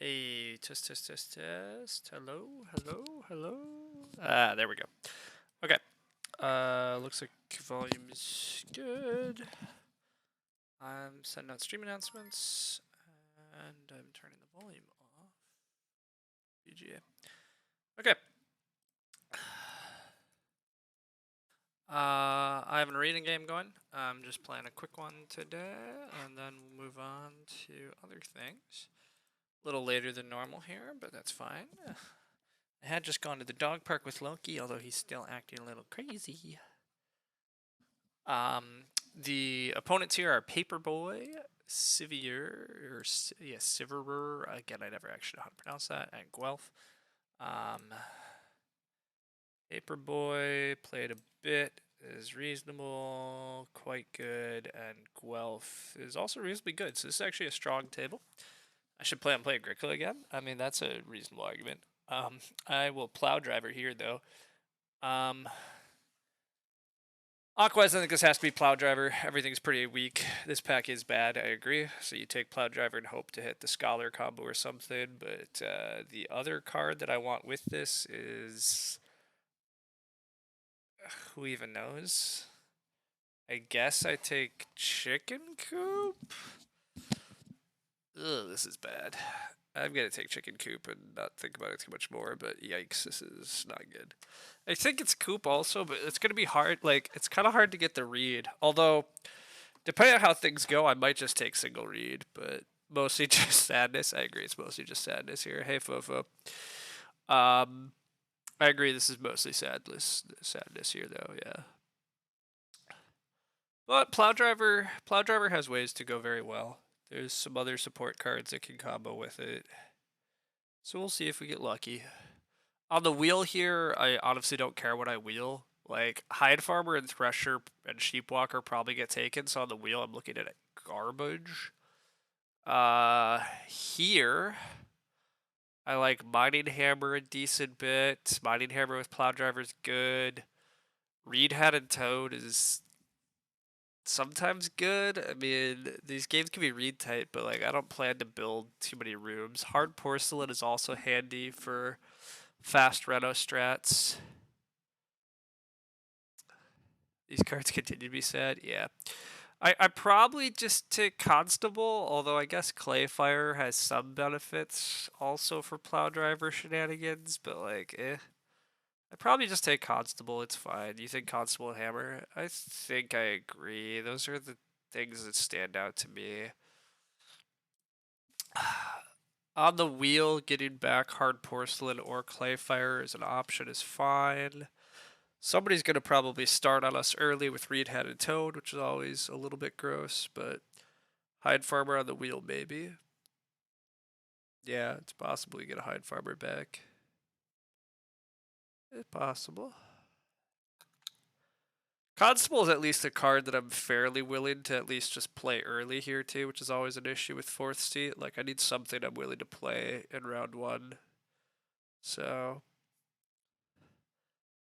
Hey, test, test, test, test. Hello, hello, hello. Ah, there we go. Okay. Looks like volume is good. I'm sending out stream announcements, and I'm turning the volume off. GG. Okay. I have a reading game going. I'm just playing a quick one today, and then we'll move on to other things. A little later than normal here, but that's fine. I had just gone to the dog park with Loki, although he's still acting a little crazy. The opponents here are Paperboy, Sivier, or Siverer. Again, I never actually know how to pronounce that, and Guelph. Paperboy played a bit, is reasonable, quite good, and Guelph is also reasonably good. So this is actually a strong table. I should play Agricola again. I mean, that's a reasonable argument. I will plow driver here though. Aquas, I think this has to be plow driver. Everything's pretty weak. This pack is bad, I agree. So you take plow driver and hope to hit the scholar combo or something. But the other card that I want with this is who even knows? I guess I take chicken coop. Ugh, this is bad. I'm gonna take chicken coop and not think about it too much more, but yikes, this is not good. I think it's coop also, but it's gonna be hard. Like, it's kind of hard to get the read. Although, depending on how things go, I might just take single read, but mostly just sadness. I agree, it's mostly just sadness here. Hey, Fofo. I agree, this is mostly sadness here, though. Yeah. But plow driver has ways to go very well. There's some other support cards that can combo with it. So we'll see if we get lucky. On the wheel here, I honestly don't care what I wheel. Like, Hide Farmer and Thresher and Sheepwalker probably get taken, so on the wheel I'm looking at garbage. Here, I like Mining Hammer a decent bit. Mining Hammer with Plow Driver is good. Reed Hat and Toad is sometimes good. I mean, these games can be read tight, but like I don't plan to build too many rooms. Hard Porcelain is also handy for fast reno strats. These cards continue to be sad. Yeah. I probably just take Constable, although I guess Clayfire has some benefits also for Plow Driver shenanigans, but like, I probably just take Constable, it's fine. You think Constable and Hammer? I think I agree. Those are the things that stand out to me. On the wheel, getting back Hard Porcelain or Clayfire as an option is fine. Somebody's going to probably start on us early with Reed Hat and Toad, which is always a little bit gross, but Hide Farmer on the wheel, maybe. Yeah, it's possible you get a Hide Farmer back. It's possible. Constable is at least a card that I'm fairly willing to at least just play early here too, which is always an issue with 4th seat. Like, I need something I'm willing to play in round 1. So,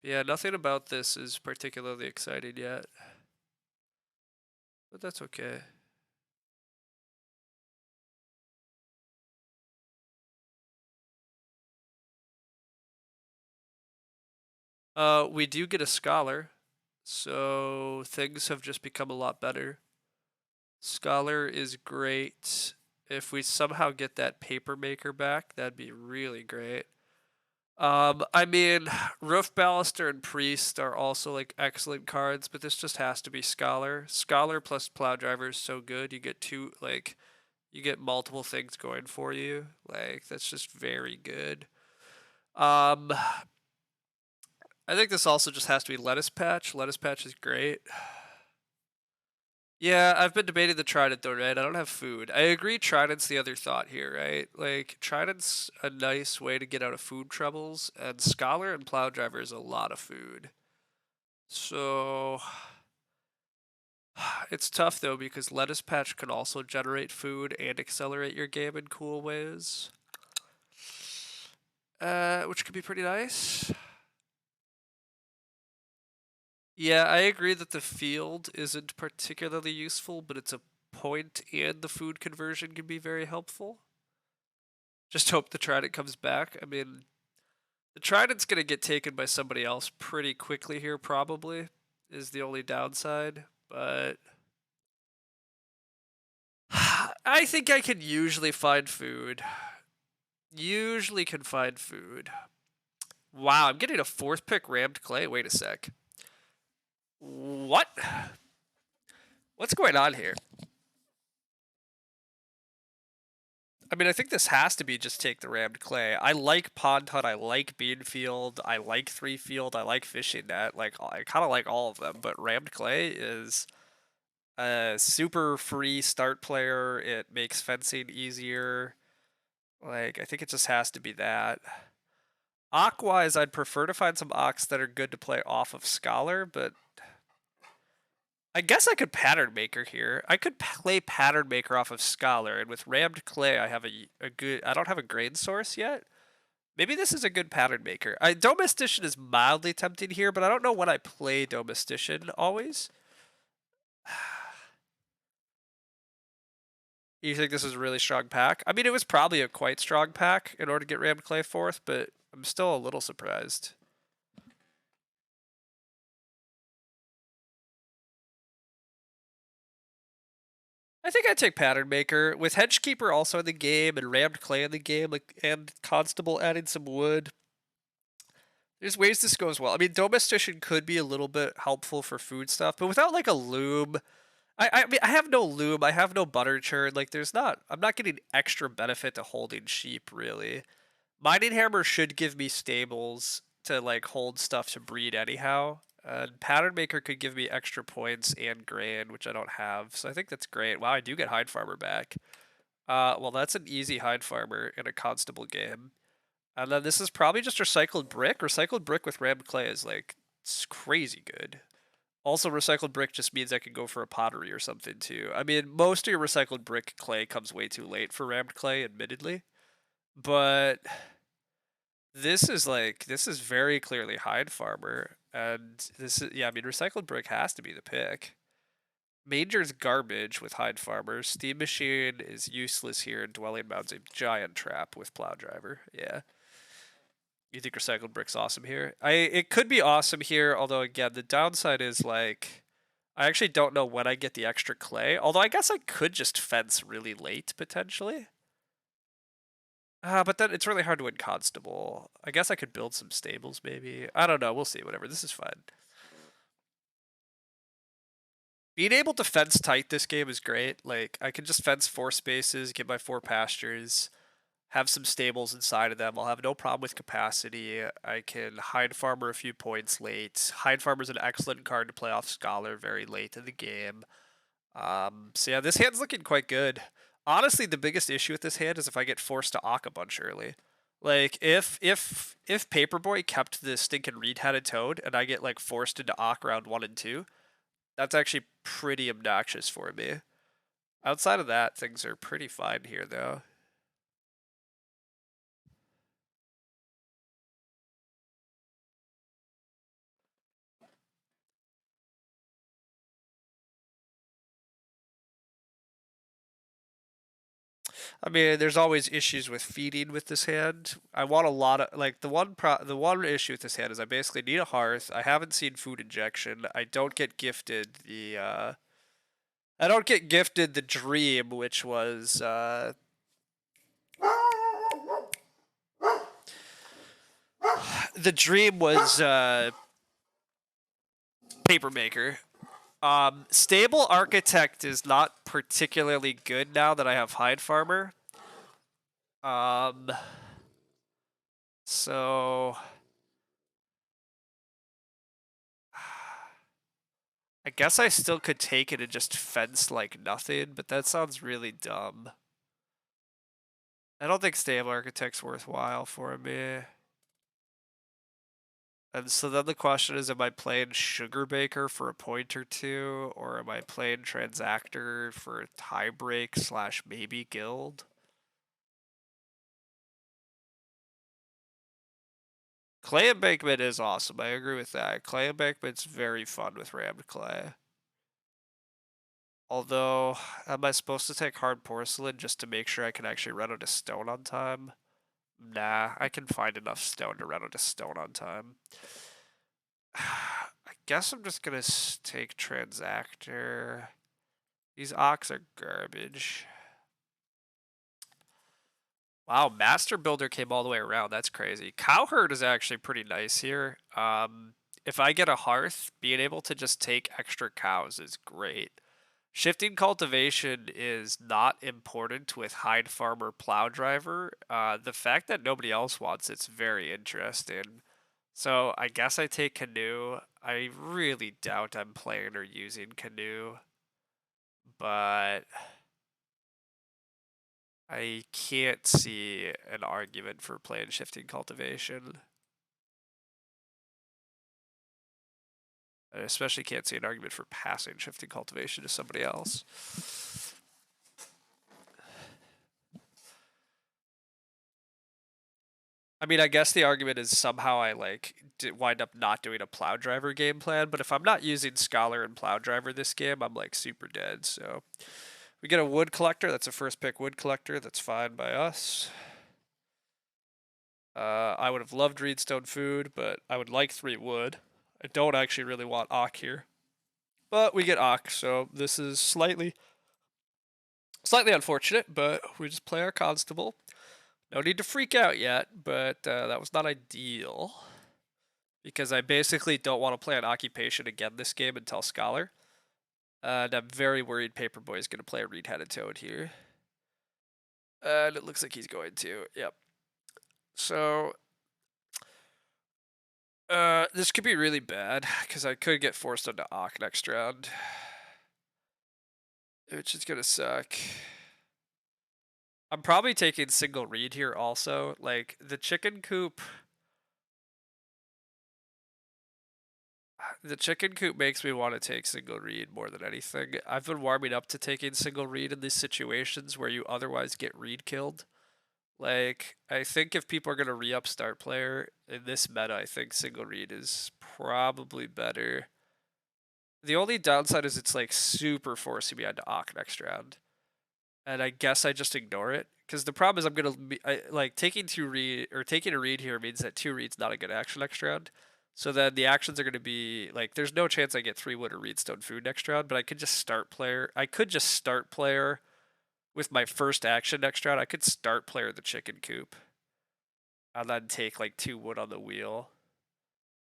yeah, nothing about this is particularly exciting yet. But that's okay. We do get a Scholar, so things have just become a lot better. Scholar is great. If we somehow get that Paper Maker back, that'd be really great. I mean, Roof Baluster and Priest are also like excellent cards, but this just has to be Scholar. Scholar plus Plow Driver is so good. You get you get multiple things going for you. Like, that's just very good. I think this also just has to be Lettuce Patch. Lettuce Patch is great. Yeah, I've been debating the Trident though, right? I don't have food. I agree Trident's the other thought here, right? Like, Trident's a nice way to get out of food troubles, and Scholar and Plow Driver is a lot of food. So, it's tough though, because Lettuce Patch can also generate food and accelerate your game in cool ways. Which could be pretty nice. Yeah, I agree that the field isn't particularly useful, but it's a point and the food conversion can be very helpful. Just hope the trident comes back. I mean, the trident's gonna get taken by somebody else pretty quickly here, probably, is the only downside. But I think I can usually find food. Usually can find food. Wow, I'm getting a fourth pick rammed clay. Wait a sec. What? What's going on here? I mean, I think this has to be just take the rammed clay. I like Pond Hut, I like Bean Field, I like Three Field, I like Fishing Net. Like, I kind of like all of them, but rammed clay is a super free start player. It makes fencing easier. Like, I think it just has to be that. Aqu-wise, I'd prefer to find some Ox that are good to play off of Scholar, but I guess I could Pattern Maker here. I could play Pattern Maker off of Scholar, and with Rammed Clay, I have a good. I don't have a grain source yet. Maybe this is a good Pattern Maker. Domestician is mildly tempting here, but I don't know when I play Domestician always. You think this is a really strong pack? I mean, it was probably a quite strong pack in order to get Rammed Clay fourth, but I'm still a little surprised. I think I'd take Pattern Maker with Hedgekeeper also in the game and Rammed Clay in the game, like, and Constable adding some wood. There's ways this goes well. I mean, Domestician could be a little bit helpful for food stuff, but without like a loom, I mean, I have no loom, I have no butter churn. Like, there's not. I'm not getting extra benefit to holding sheep really. Mining Hammer should give me stables to like hold stuff to breed anyhow. Pattern Maker could give me extra points and grain, which I don't have. So I think that's great. Wow, I do get Hide Farmer back. Well, that's an easy Hide Farmer in a Constable game. And then this is probably just Recycled Brick. Recycled Brick with Rammed Clay is like, it's crazy good. Also, Recycled Brick just means I can go for a pottery or something too. I mean, most of your Recycled Brick clay comes way too late for Rammed Clay, admittedly. But this is very clearly Hide Farmer, and this is, yeah, I mean, Recycled Brick has to be the pick. Manger's garbage with Hide Farmer. Steam Machine is useless here, and Dwelling Mound's a giant trap with Plow Driver. Yeah. You think Recycled Brick's awesome here? It could be awesome here, although again, the downside is like I actually don't know when I get the extra clay. Although I guess I could just fence really late potentially. But then it's really hard to win Constable. I guess I could build some stables maybe. I don't know. We'll see. Whatever. This is fun. Being able to fence tight this game is great. Like, I can just fence 4 spaces, get my 4 pastures, have some stables inside of them. I'll have no problem with capacity. I can Hide Farmer a few points late. Hide Farmer is an excellent card to play off Scholar very late in the game. So yeah, this hand's looking quite good. Honestly, the biggest issue with this hand is if I get forced to Ock a bunch early. Like, if Paperboy kept the stinking reed-headed toad and I get like forced into Ock round 1 and 2, that's actually pretty obnoxious for me. Outside of that, things are pretty fine here though. I mean, there's always issues with feeding with this hand. I want a lot of like the one issue with this hand is I basically need a hearth. I haven't seen food injection. I don't get gifted the dream, which was the dream was Papermaker. Stable Architect is not particularly good now that I have Hide Farmer. So I guess I still could take it and just fence like nothing, but that sounds really dumb. I don't think Stable Architect's worthwhile for me. And so then the question is, am I playing Sugar Baker for a point or two, or am I playing Transactor for tiebreak / maybe guild? Clay Embankment is awesome. I agree with that. Clay Embankment's very fun with Rammed Clay. Although, am I supposed to take Hard Porcelain just to make sure I can actually run out of stone on time? Nah, I can find enough stone to run out of stone on time. I guess I'm just gonna take Transactor. These ox are garbage. Wow, Master Builder came all the way around. That's crazy. Cowherd is actually pretty nice here. If I get a hearth, being able to just take extra cows is great. Shifting cultivation is not important with Hide Farmer Plow Driver. The fact that nobody else wants it's very interesting. So I guess I take Canoe. I really doubt I'm playing or using Canoe, but I can't see an argument for playing Shifting Cultivation. I especially can't see an argument for passing Shifting Cultivation to somebody else. I mean, I guess the argument is somehow I wind up not doing a Plow Driver game plan, but if I'm not using Scholar and Plow Driver this game, I'm like super dead. So we get a Wood Collector. That's a first pick Wood Collector. That's fine by us. I would have loved Reedstone Food, but I would like 3 wood. I don't actually really want Ock here. But we get Ock, so this is slightly unfortunate, but we just play our Constable. No need to freak out yet, but that was not ideal. Because I basically don't want to play an Occupation again this game until Scholar. And I'm very worried Paperboy is going to play a Reed-Headed Toad here. And it looks like he's going to, yep. So this could be really bad, because I could get forced onto Ock next round. Which is gonna suck. I'm probably taking single reed here also. Like, the chicken coop... The chicken coop makes me want to take single reed more than anything. I've been warming up to taking single reed in these situations where you otherwise get reed killed. Like, I think if people are going to re-up start player in this meta, I think single reed is probably better. The only downside is it's like super forcing me onto Ock next round. And I guess I just ignore it. Because the problem is I'm going to be, like, taking a reed here means that 2 reed's not a good action next round. So then the actions are going to be, like, there's no chance I get 3 wood or Reedstone Food next round, but I could just start player with my first action next round. I could start player the chicken coop. And then take like 2 wood on the wheel.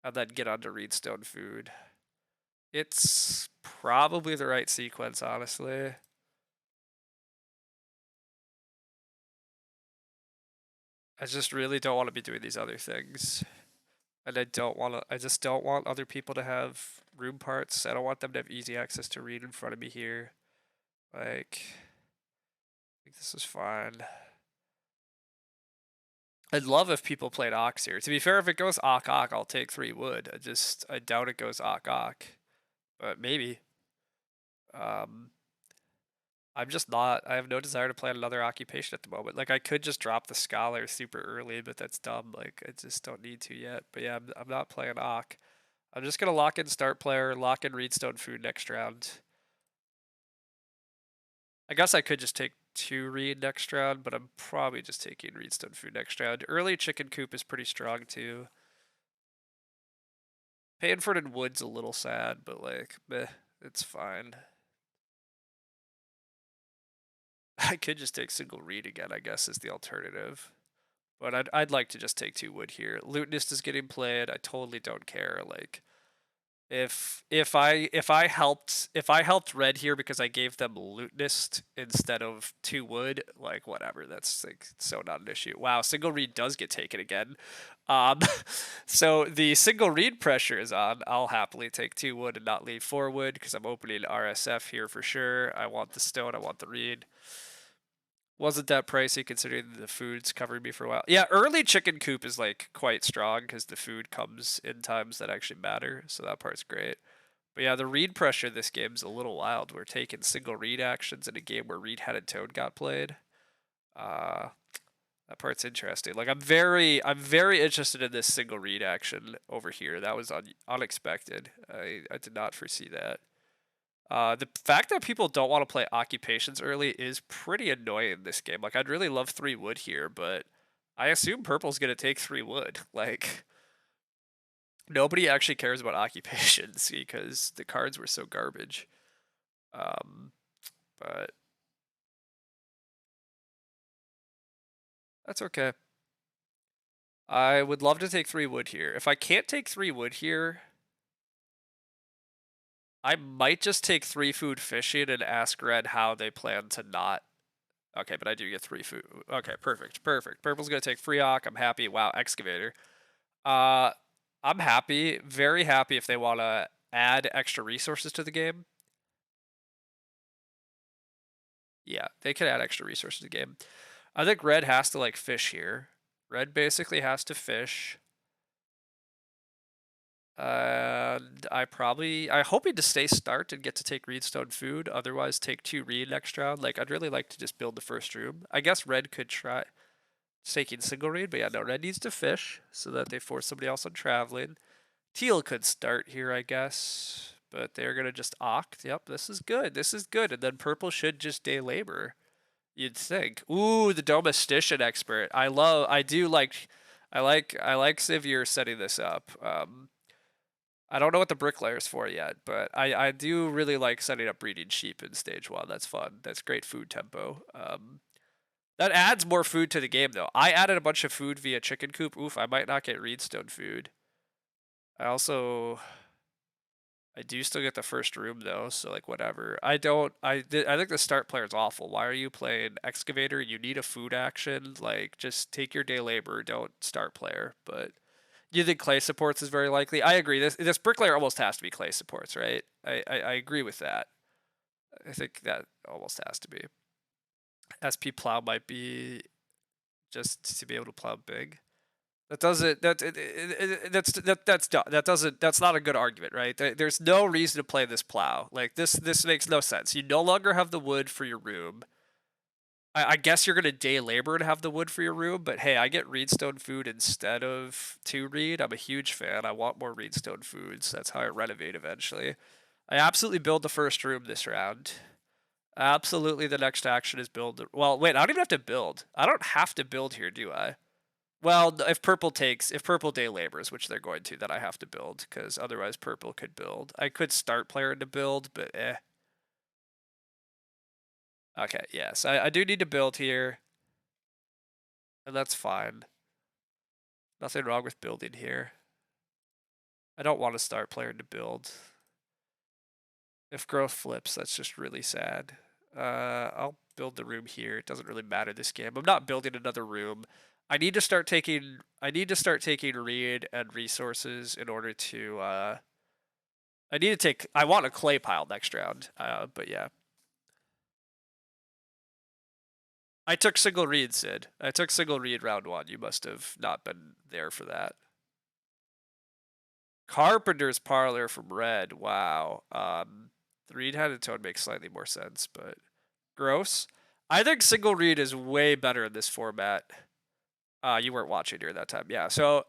And then get onto Reedstone Food. It's probably the right sequence, honestly. I just really don't want to be doing these other things. And I just don't want other people to have room parts. I don't want them to have easy access to read in front of me here. Like, I think this is fine. I'd love if people played Ox here. To be fair, if it goes Ock Ock, I'll take 3 wood. I doubt it goes Ock Ock. But maybe. I'm just not, I have no desire to play another occupation at the moment. Like, I could just drop the Scholar super early, but that's dumb. Like, I just don't need to yet. But yeah, I'm not playing Ock. I'm just going to lock in start player, lock in Reedstone Food next round. I guess I could just take 2 Reed next round, but I'm probably just taking Reedstone Food next round. Early Chicken Coop is pretty strong too. Panford and Wood's a little sad, but like, meh, it's fine. I could just take single Reed again, I guess, is the alternative. But I'd like to just take 2 wood here. Lutenist is getting played. I totally don't care. Like, if I helped red here because I gave them Lutenist instead of 2 wood, like, whatever. That's like so not an issue. Wow, single reed does get taken again. Um, so the single reed pressure is on. I'll happily take 2 wood and not leave 4 wood because I'm opening RSF here for sure. I want the stone. I want the reed. Wasn't that pricey considering the food's covered me for a while. Yeah, early chicken coop is like quite strong because the food comes in times that actually matter, so that part's great. But yeah, the read pressure this game's a little wild. We're taking single read actions in a game where Reed-Headed Toad got played. That part's interesting. Like, I'm very interested in this single read action over here. That was unexpected. I did not foresee that. The fact that people don't want to play occupations early is pretty annoying in this game. Like, I'd really love 3 wood here, but I assume purple's gonna take 3 wood. Like, nobody actually cares about occupations because the cards were so garbage. Um, but that's okay. I would love to take 3 wood here. If I can't take 3 wood here, I might just take 3 food fishing and ask red how they plan to not. Okay, but I do get 3 food. Okay, perfect, perfect. Purple's gonna take free Freeok. I'm happy. Wow, excavator. Uh, I'm happy, very happy if they want to add extra resources to the game. Yeah, they could add extra resources to the game. I think red has to like fish here. Red basically has to fish. I'm hoping to stay start and get to take Reedstone food. Otherwise, take 2 Reed next round. Like, I'd really like to just build the first room. I guess red could try taking single Reed, but yeah, no, red needs to fish so that they force somebody else on traveling. Teal could start here, I guess, but they're gonna just oct. Yep, this is good. This is good. And then purple should just day labor. You'd think. Ooh, the domestician expert. I like Sivir setting this up. I don't know what the bricklayer's for yet, but I do really like setting up breeding sheep in stage 1. That's fun. That's great food tempo. That adds more food to the game, though. I added a bunch of food via chicken coop. Oof, I might not get Reedstone food. I do still get the first room, though, so, like, whatever. I think the start player is awful. Why are you playing Excavator? You need a food action. Like, just take your day labor. Don't start player, but... You think clay supports is very likely? I agree. This bricklayer almost has to be clay supports, right? I agree with that. I think that almost has to be. SP plow might be just to be able to plow big. That doesn't that's not a good argument, right? There's no reason to play this plow. Like this makes no sense. You no longer have the wood for your room. I guess you're gonna day labor to have the wood for your room, but hey, I get Reedstone food instead of 2 Reed. I'm a huge fan. I want more Reedstone foods. That's how I renovate eventually. I absolutely build the first room this round. Absolutely, the next action is build. Well, wait, I don't even have to build. I don't have to build here, do I? Well, if purple day labors, which they're going to, then I have to build because otherwise purple could build. I could start player to build, but eh. Okay, yes, I do need to build here. And that's fine. Nothing wrong with building here. I don't want to start player to build. If growth flips, that's just really sad. I'll build the room here. It doesn't really matter this game. I'm not building another room. I need to start taking reed and resources in order to I want a clay pile next round. But yeah. I took single reed, Sid. I took single reed round 1. You must have not been there for that. Carpenter's Parlor from red. Wow. The reed-handed toad makes slightly more sense, but gross. I think single reed is way better in this format. You weren't watching during that time. Yeah. So,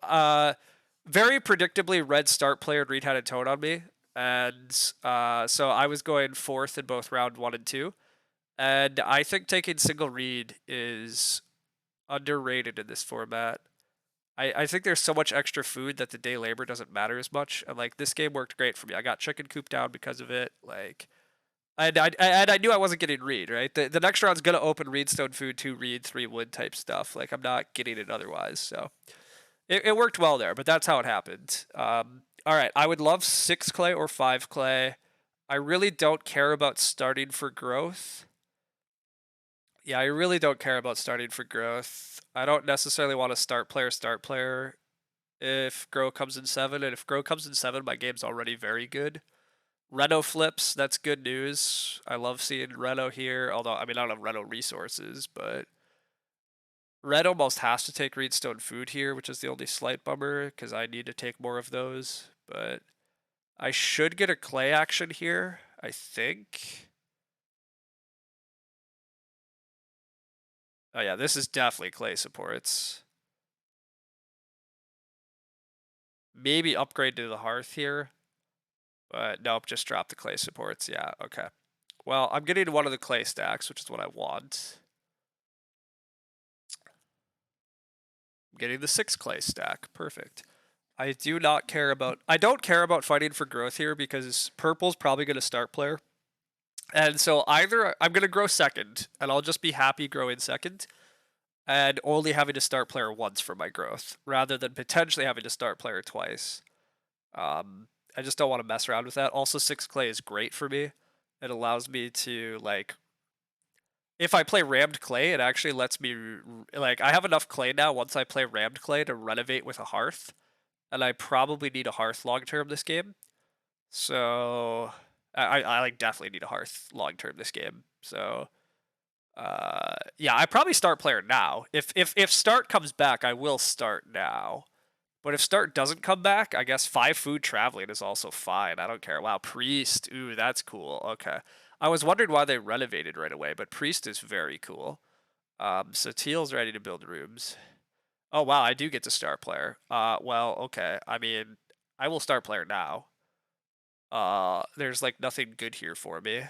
very predictably, red start player reed-handed toad on me. And so I was going 4th in both round 1 and 2. And I think taking single reed is underrated in this format. I think there's so much extra food that the day labor doesn't matter as much. And like this game worked great for me. I got chicken coop down because of it. Like, and I knew I wasn't getting reed, right? The next round's gonna open reedstone food, 2 reed, 3 wood type stuff. Like I'm not getting it otherwise. So it worked well there, but that's how it happened. All right, I would love 6 clay or 5 clay. I really don't care about starting for growth. Yeah, I really don't care about starting for growth. I don't necessarily want to start player if grow comes in 7, and if grow comes in 7, my game's already very good. Reno flips, that's good news. I love seeing Reno here, although, I mean, I don't have Reno resources, but Red almost has to take Reedstone food here, which is the only slight bummer, because I need to take more of those, but I should get a clay action here, I think. Oh yeah, this is definitely clay supports. Maybe upgrade to the hearth here. But nope, just drop the clay supports. Yeah, okay. Well, I'm getting one of the clay stacks, which is what I want. Getting the 6 clay stack. Perfect. I don't care about fighting for growth here because purple's probably going to start player. And so either I'm going to grow second, and I'll just be happy growing second, and only having to start player once for my growth, rather than potentially having to start player twice. I just don't want to mess around with that. Also, 6 clay is great for me. It allows me to, like, if I play rammed clay, it actually lets me, like, I have enough clay now once I play rammed clay to renovate with a hearth, and I probably need a hearth long term this game. So I like definitely need a hearth long term this game. So yeah, I probably start player now. If start comes back, I will start now. But if start doesn't come back, I guess 5 food traveling is also fine. I don't care. Wow, priest. Ooh, that's cool. Okay. I was wondering why they renovated right away, but priest is very cool. So teal's ready to build rooms. Oh wow, I do get to start player. Well, okay. I mean, I will start player now. There's like nothing good here for me.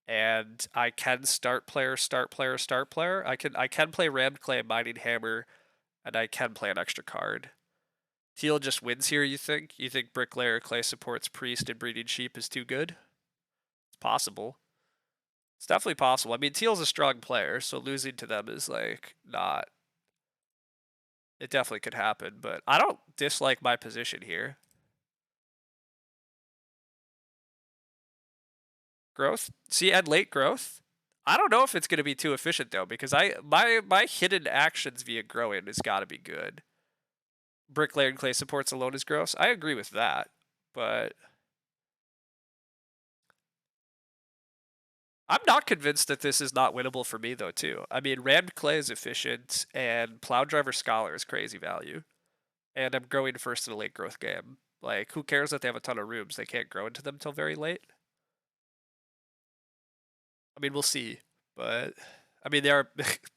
And I can start player, start player, start player. I can play rammed clay, mining hammer, and I can play an extra card. Teal just wins here, you think? You think bricklayer, clay supports priest, and breeding sheep is too good? It's possible. It's definitely possible. I mean, Teal's a strong player, so losing to them is like not. It definitely could happen, but I don't dislike my position here. Growth? See, and late growth? I don't know if it's going to be too efficient though, because my hidden actions via growing has got to be good. Bricklayer and clay supports alone is gross. I agree with that, but I'm not convinced that this is not winnable for me though too. I mean, rammed clay is efficient, and plow driver scholar is crazy value, and I'm growing first in a late growth game. Like, who cares that they have a ton of rooms? They can't grow into them till very late. I mean, we'll see, but I mean,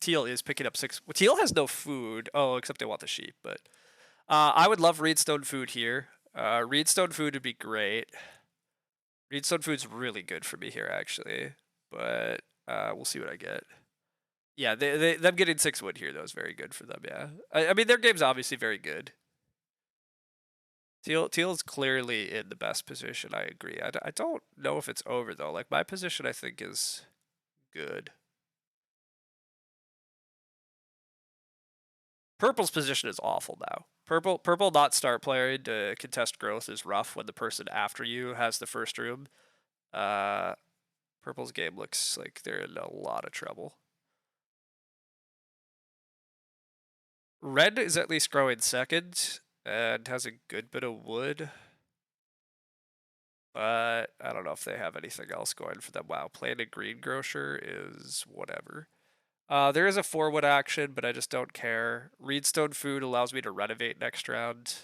Teal is picking up 6. Teal has no food. Oh, except they want the sheep, but I would love Reedstone food here. Reedstone food would be great. Reedstone food's really good for me here, actually, but we'll see what I get. Yeah, them getting 6 wood here though is very good for them. Yeah, I mean their game's obviously very good. Teal's clearly in the best position. I agree. I don't know if it's over though. Like my position, I think is good. Purple's position is awful now. Purple not start player to contest growth is rough when the person after you has the first room. Purple's game looks like they're in a lot of trouble. Red is at least growing second and has a good bit of wood. But I don't know if they have anything else going for them. Wow, playing a green grocer is whatever. There is a 4 wood action, but I just don't care. Reedstone food allows me to renovate next round.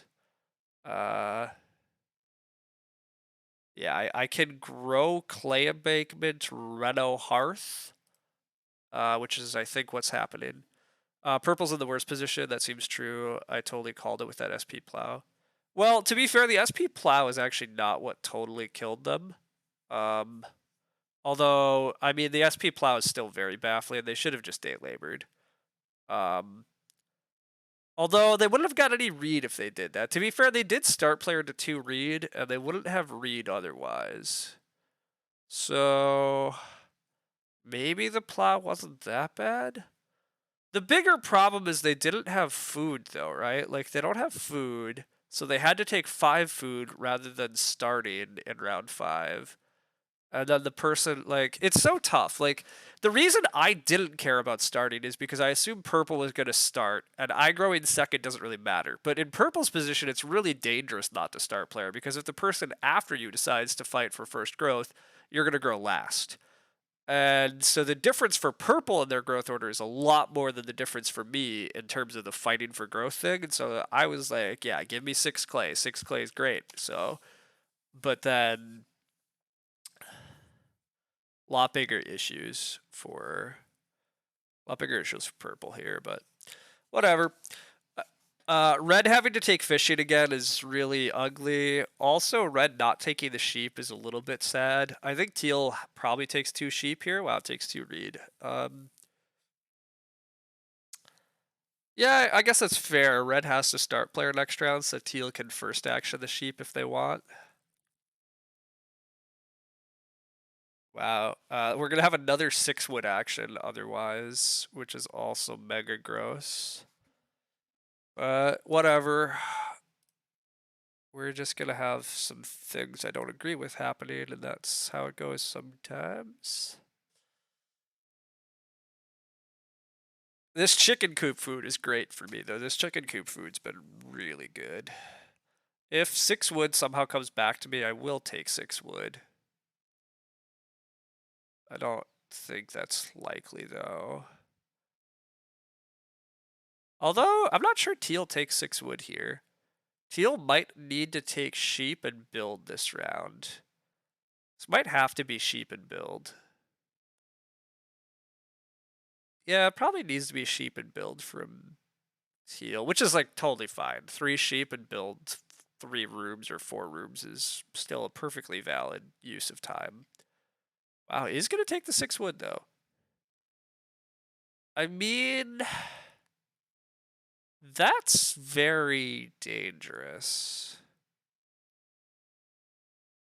Yeah, I can grow clay embankment, reno hearth, which is I think what's happening. Purple's in the worst position. That seems true. I totally called it with that SP plow. Well, to be fair, the SP plow is actually not what totally killed them. Although, I mean, the SP plow is still very baffling. They should have just day labored. Although they wouldn't have got any read if they did that. To be fair, they did start player to 2 read, and they wouldn't have read otherwise. So maybe the plow wasn't that bad. The bigger problem is they didn't have food though, right? Like they don't have food, so they had to take 5 food rather than starting in round 5. And then the person, like, it's so tough. Like, the reason I didn't care about starting is because I assumed purple was going to start, and I growing second doesn't really matter. But in purple's position, it's really dangerous not to start player, because if the person after you decides to fight for first growth, you're going to grow last. And so the difference for purple in their growth order is a lot more than the difference for me in terms of the fighting for growth thing. And so I was like, yeah, give me 6 clay. 6 clay is great. So, but then a lot bigger issues for purple here, but whatever. Red having to take fishing again is really ugly. Also, red not taking the sheep is a little bit sad. I think teal probably takes 2 sheep here. Wow, it takes 2 reed. Yeah, I guess that's fair. Red has to start player next round, so teal can first action the sheep if they want. Wow. We're gonna have another 6 wood action otherwise, which is also mega gross. But whatever. We're just gonna have some things I don't agree with happening, and that's how it goes sometimes. This chicken coop food is great for me, though. This chicken coop food's been really good. If 6 wood somehow comes back to me, I will take 6 wood. I don't think that's likely, though. Although, I'm not sure teal takes 6 wood here. Teal might need to take sheep and build this round. This might have to be sheep and build. Yeah, it probably needs to be sheep and build from teal, which is like totally fine. 3 sheep and build 3 rooms or 4 rooms is still a perfectly valid use of time. Wow, he's gonna take the 6 wood though. I mean, that's very dangerous.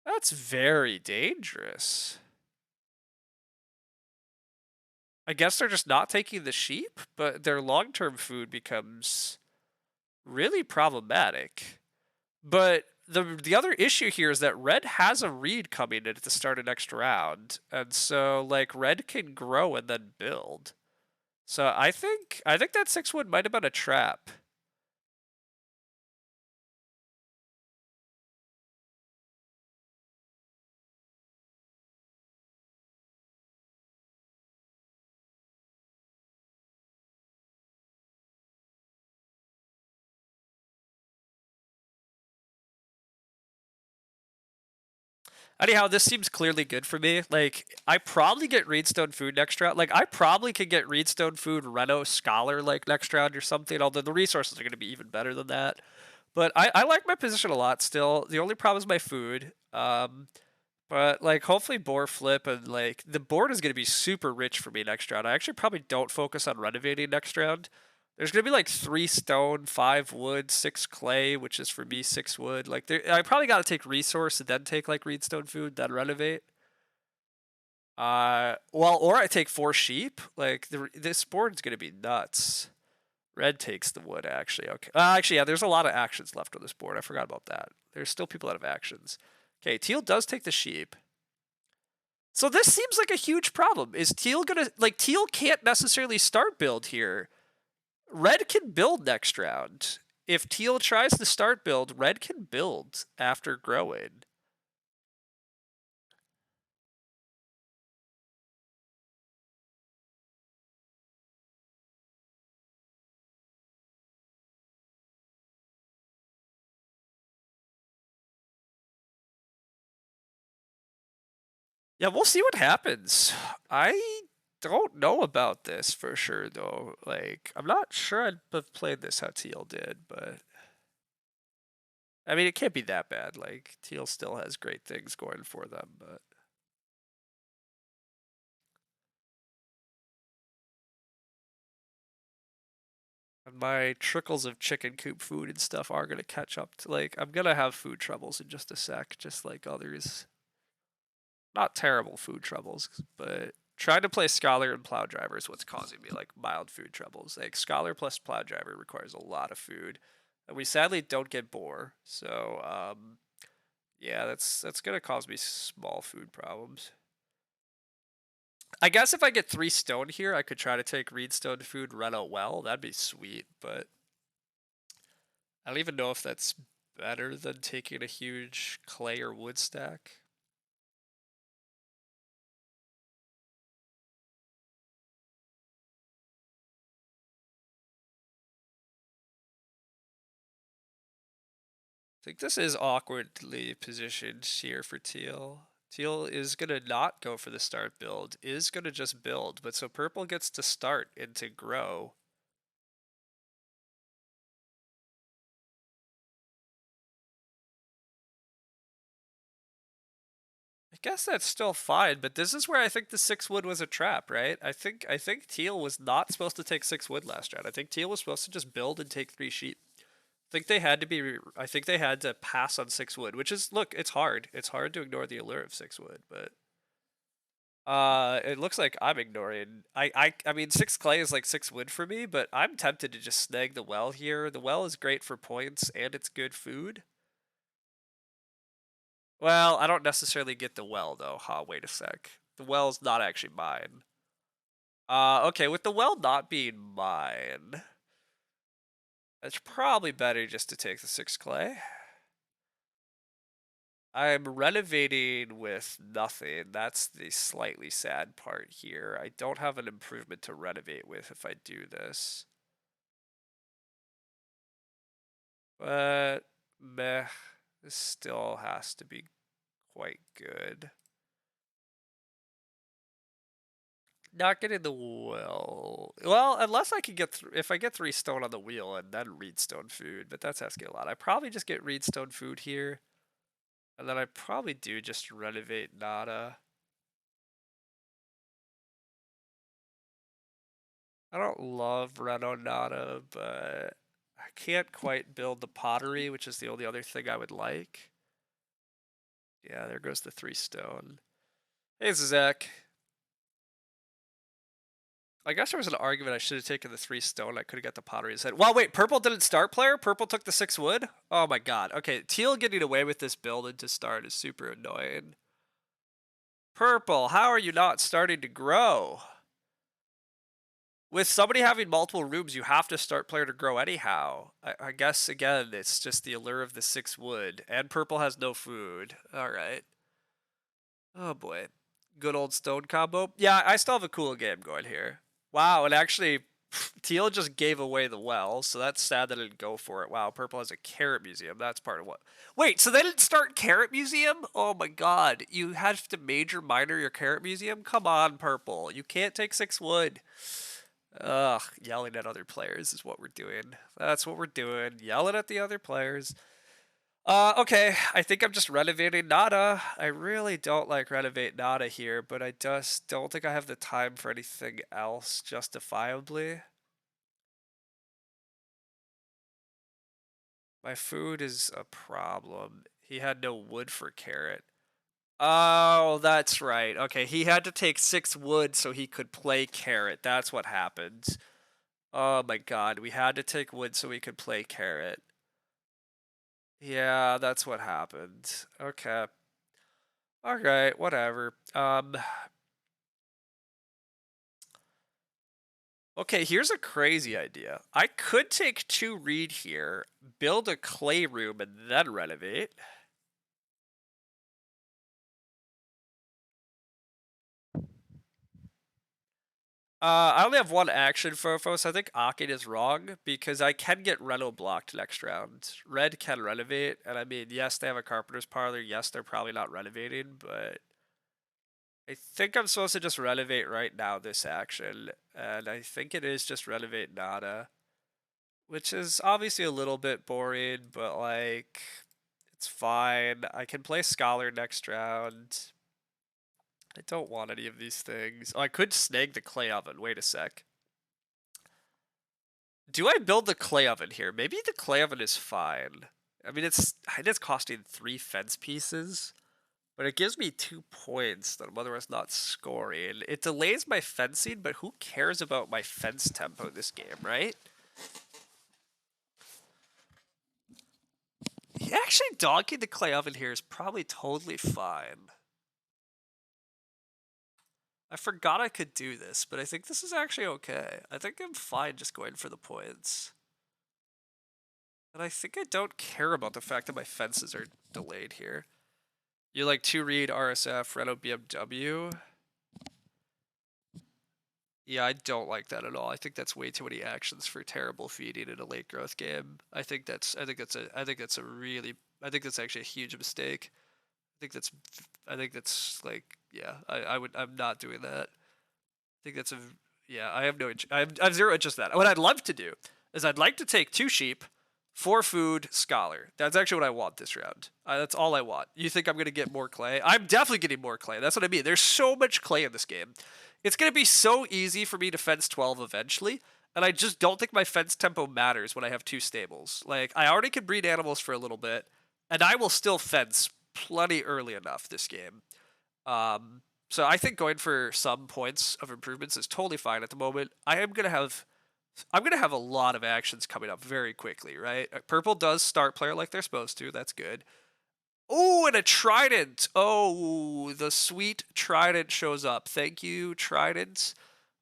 That's very dangerous. I guess they're just not taking the sheep, but their long-term food becomes really problematic. But the other issue here is that red has a reed coming in at the start of next round, and so like red can grow and then build. So I think that 6 wood might have been a trap. Anyhow, this seems clearly good for me. Like, I probably get Reedstone food next round. Like, I probably could get Reedstone food, Reno Scholar, like, next round or something, although the resources are going to be even better than that. But I like my position a lot still. The only problem is my food. But, like, hopefully boar flip and, like, the board is going to be super rich for me next round. I actually probably don't focus on renovating next round. There's going to be, like, 3 stone, 5 wood, 6 clay, which is for me 6 wood. Like, I probably got to take resource and then take, like, reedstone food, then renovate. Well, or I take 4 sheep. Like, this board is going to be nuts. Red takes the wood, actually. Okay. Actually, yeah, there's a lot of actions left on this board. I forgot about that. There's still people that have actions. Okay, teal does take the sheep. So this seems like a huge problem. Is teal gonna like teal can't necessarily start build here. Red can build next round. If teal tries to start build, red can build after growing. Yeah, we'll see what happens. I don't know about this for sure though. Like, I'm not sure I'd have played this how teal did, but I mean, it can't be that bad. Like, teal still has great things going for them, but my trickles of chicken coop food and stuff are gonna catch up to like I'm gonna have food troubles in just a sec, just like others. Not terrible food troubles, but trying to play Scholar and Plow Driver is what's causing me like mild food troubles. Like Scholar plus Plow Driver requires a lot of food, and we sadly don't get boar. So yeah, that's gonna cause me small food problems. I guess if I get 3 stone here, I could try to take Reedstone food, run out well. That'd be sweet, but I don't even know if that's better than taking a huge clay or wood stack. I think this is awkwardly positioned here for teal. Teal is gonna not go for the start build, is gonna just build, but so purple gets to start and to grow. guess that's still fine, but this is where I think the 6 wood was a trap, right? I think teal was not supposed to take 6 wood last round. I think teal was supposed to just build and take 3 sheep. I think they had to pass on 6 wood, which is, look, it's hard. It's hard to ignore the allure of 6 wood, but it looks like I'm ignoring. I mean, 6 clay is like 6 wood for me, but I'm tempted to just snag the well here. The well is great for points and it's good food. Well, I don't necessarily get the well though. Wait a sec. The well's not actually mine. Okay, with the well not being mine, it's probably better just to take the 6 clay. I'm renovating with nothing. That's the slightly sad part here. I don't have an improvement to renovate with if I do this. But, meh, this still has to be quite good. Not getting the well. Well, unless I can get if I get 3 stone on the wheel and then reedstone food, but that's asking a lot. I probably just get reedstone food here, and then I probably do just renovate nada. I don't love reno nada, but I can't quite build the pottery, which is the only other thing I would like. Yeah, there goes the 3 stone. Hey, Zach. I guess there was an argument I should have taken the 3 stone. I could have got the pottery instead. Well, wait, purple didn't start player? Purple took the 6 wood? Oh my god. Okay, teal getting away with this build into start is super annoying. Purple, how are you not starting to grow? With somebody having multiple rooms, you have to start player to grow anyhow. I guess, again, it's just the allure of the 6 wood. And purple has no food. Alright. Oh boy. Good old stone combo. Yeah, I still have a cool game going here. Wow, and actually, teal just gave away the well, so that's sad that I didn't go for it. Wow, purple has a carrot museum. That's part of what. Wait, so they didn't start carrot museum? Oh my god, you have to major minor your carrot museum? Come on, purple. You can't take 6 wood. Ugh, yelling at other players is what we're doing. That's what we're doing. Yelling at the other players. Okay, I think I'm just renovating nada. I really don't like renovate nada here, but I just don't think I have the time for anything else justifiably. My food is a problem. He had no wood for carrot. Oh, that's right. Okay, he had to take 6 wood so he could play carrot. That's what happened. Oh my god, we had to take wood so we could play carrot. Yeah, that's what happened. Okay. Alright, whatever. Okay, here's a crazy idea. I could take 2 reed here, build a clay room, and then renovate. I only have one action, Fofos. I think Akin is wrong, because I can get reno blocked next round. Red can renovate, and I mean, yes, they have a carpenter's parlor. Yes, they're probably not renovating, but I think I'm supposed to just renovate right now this action, and I think it is just renovate nada, which is obviously a little bit boring, but like, it's fine. I can play Scholar next round. I don't want any of these things. Oh, I could snag the clay oven. Wait a sec. Do I build the clay oven here? Maybe the clay oven is fine. I mean, it's costing 3 fence pieces, but it gives me 2 points that I'm otherwise not scoring. It delays my fencing, but who cares about my fence tempo this game, right? Actually, donking the clay oven here is probably totally fine. I forgot I could do this, but I think this is actually okay. I think I'm fine just going for the points. And I think I don't care about the fact that my fences are delayed here. You like 2 reed RSF, Renault BMW? Yeah, I don't like that at all. I think that's way too many actions for terrible feeding in a late growth game. I think that's actually a huge mistake. I think that's like, yeah, I'm not doing that. I think that's yeah, I have no I have 0 interest in that. What I'd love to do is I'd like to take 2 sheep, 4 food, scholar. That's actually what I want this round. That's all I want. You think I'm going to get more clay? I'm definitely getting more clay. That's what I mean. There's so much clay in this game. It's going to be so easy for me to fence 12 eventually, and I just don't think my fence tempo matters when I have 2 stables. Like, I already can breed animals for a little bit, and I will still fence plenty early enough this game. So I think going for some points of improvements is totally fine at the moment. I'm gonna have a lot of actions coming up very quickly, right? Purple does start player like they're supposed to. That's good. Oh, and a trident. Oh, the sweet trident shows up. Thank you, trident.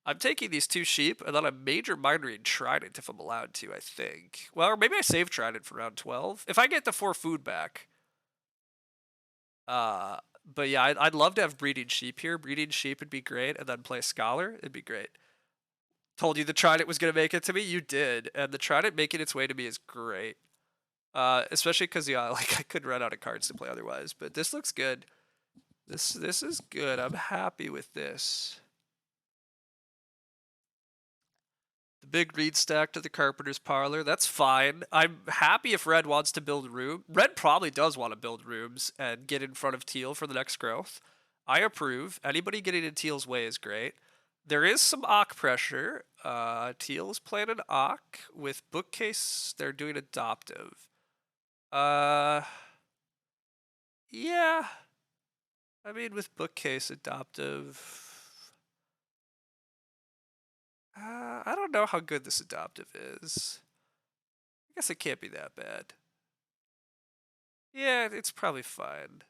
I'm taking these 2 sheep, and then I'm major minoring trident if I'm allowed to, I think. Well, or maybe I save trident for round 12. If I get the 4 food back, uh, but yeah, I'd love to have breeding sheep here. Breeding sheep would be great, and then play scholar. It'd be great. Told you the trident was gonna make it to me. You did, and the trident making its way to me is great. Especially because yeah, like I could run out of cards to play otherwise. But this looks good. This is good. I'm happy with this. The big reed stack to the carpenter's parlor. That's fine. I'm happy if red wants to build room. Red probably does want to build rooms and get in front of teal for the next growth. I approve. Anybody getting in teal's way is great. There is some Ock pressure. Teal's playing an Ock with bookcase. They're doing adoptive. Yeah. I mean, with bookcase adoptive. I don't know how good this adoptive is. I guess it can't be that bad. Yeah, it's probably fine.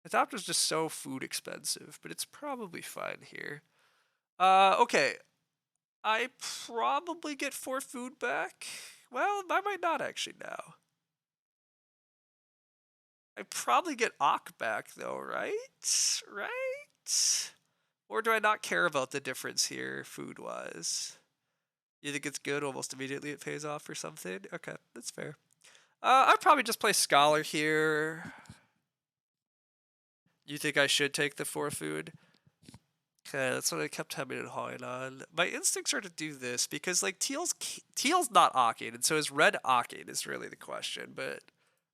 Adoptive's just so food expensive, but it's probably fine here. Okay. I probably get 4 food back. Well, I might not actually now. I probably get Ock back though, right? Right? Or do I not care about the difference here, food-wise? You think it's good almost immediately it pays off or something? Okay, that's fair. I'd probably just play Scholar here. You think I should take the 4 food? Okay, that's what I kept hemming and hawing on. My instincts are to do this because like teal's not Ocking, and so is red Ocking is really the question. But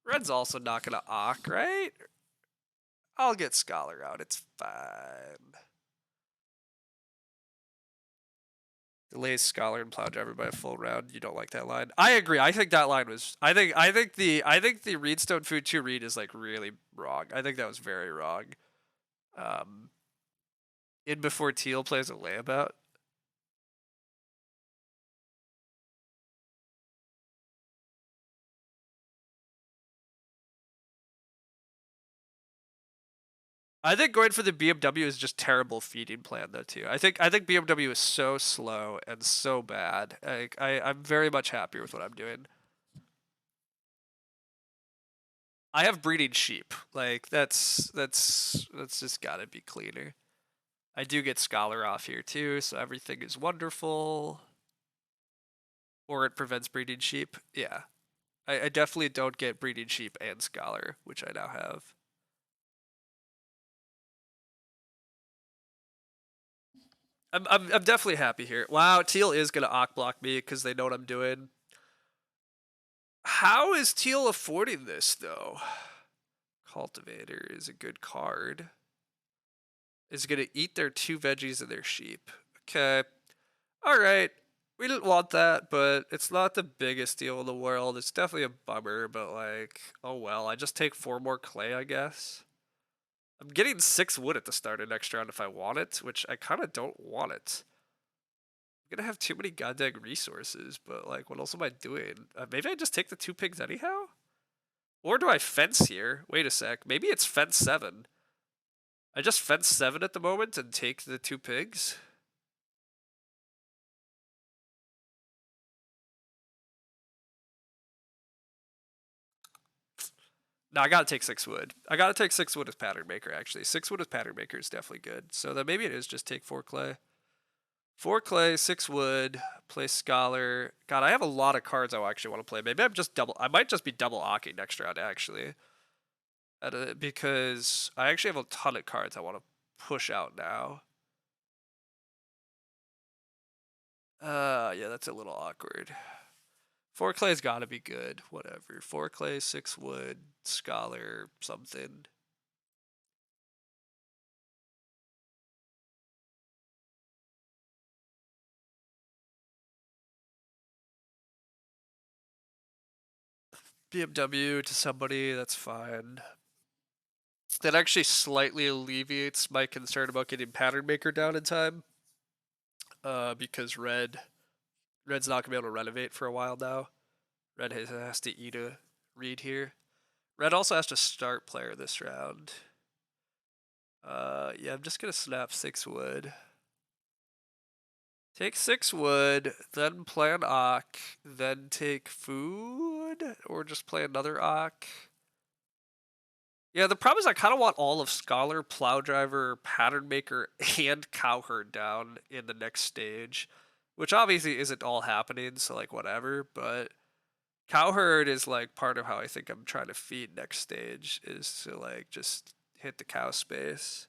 red's also not gonna Ock, right? I'll get Scholar out. It's fine. Delays Scholar and Plow Driver by a full round. You don't like that line? I agree. I think that line was. I think the Reedstone Food 2 read is like really wrong. I think that was very wrong. In before teal plays a layabout. I think going for the BMW is just terrible feeding plan though too. I think BMW is so slow and so bad. I'm very much happier with what I'm doing. I have breeding sheep. Like that's just gotta be cleaner. I do get Scholar off here too, so everything is wonderful. Or it prevents breeding sheep. Yeah. I definitely don't get breeding sheep and Scholar, which I now have. I'm definitely happy here. Wow, teal is gonna Ock block me because they know what I'm doing. How is teal affording this though? Cultivator is a good card. Is gonna eat their 2 veggies and their sheep. Okay. Alright. We didn't want that, but it's not the biggest deal in the world. It's definitely a bummer, but like, oh well. I just take 4 more clay, I guess. I'm getting 6 wood at the start of next round if I want it, which I kind of don't want it. I'm gonna have too many goddamn resources, but like, what else am I doing? Maybe I just take the 2 pigs anyhow? Or do I fence here? Wait a sec. Maybe it's fence 7. I just fence 7 at the moment and take the 2 pigs? No, I gotta take 6 wood. I gotta take 6 wood as pattern maker, actually. 6 wood as pattern maker is definitely good. So then maybe it is just take 4 clay. 4 clay, 6 wood, play scholar. God, I have a lot of cards I actually want to play. Maybe I might just be double ocking next round, actually. Because I actually have a ton of cards I want to push out now. Yeah, that's a little awkward. 4 clay's gotta be good. Whatever. 4 clay, 6 wood, scholar, something. BMW to somebody, that's fine. That actually slightly alleviates my concern about getting Pattern Maker down in time. Because Red's not gonna be able to renovate for a while now. Red has to eat a read here. Red also has to start player this round. Yeah, I'm just gonna snap 6 wood. Take 6 wood, then play an Ock, then take food, or just play another Ock. Yeah, the problem is I kind of want all of Scholar, Plow Driver, Pattern Maker, and Cowherd down in the next stage, which obviously isn't all happening, so like whatever, but Cowherd is like part of how I think I'm trying to feed next stage, is to like just hit the cow space.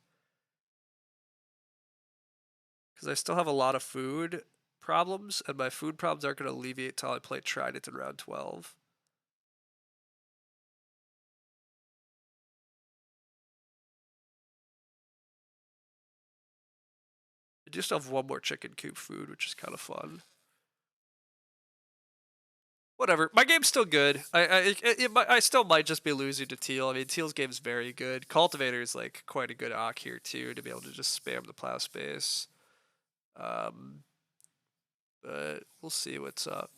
Because I still have a lot of food problems, and my food problems aren't going to alleviate until I play Trident in round 12. I do still have one more chicken coop food, which is kind of fun. Whatever. My game's still good. I still might just be losing to Teal. I mean, Teal's game's very good. Cultivator's like quite a good Ock here too, to be able to just spam the plow space. But we'll see what's up.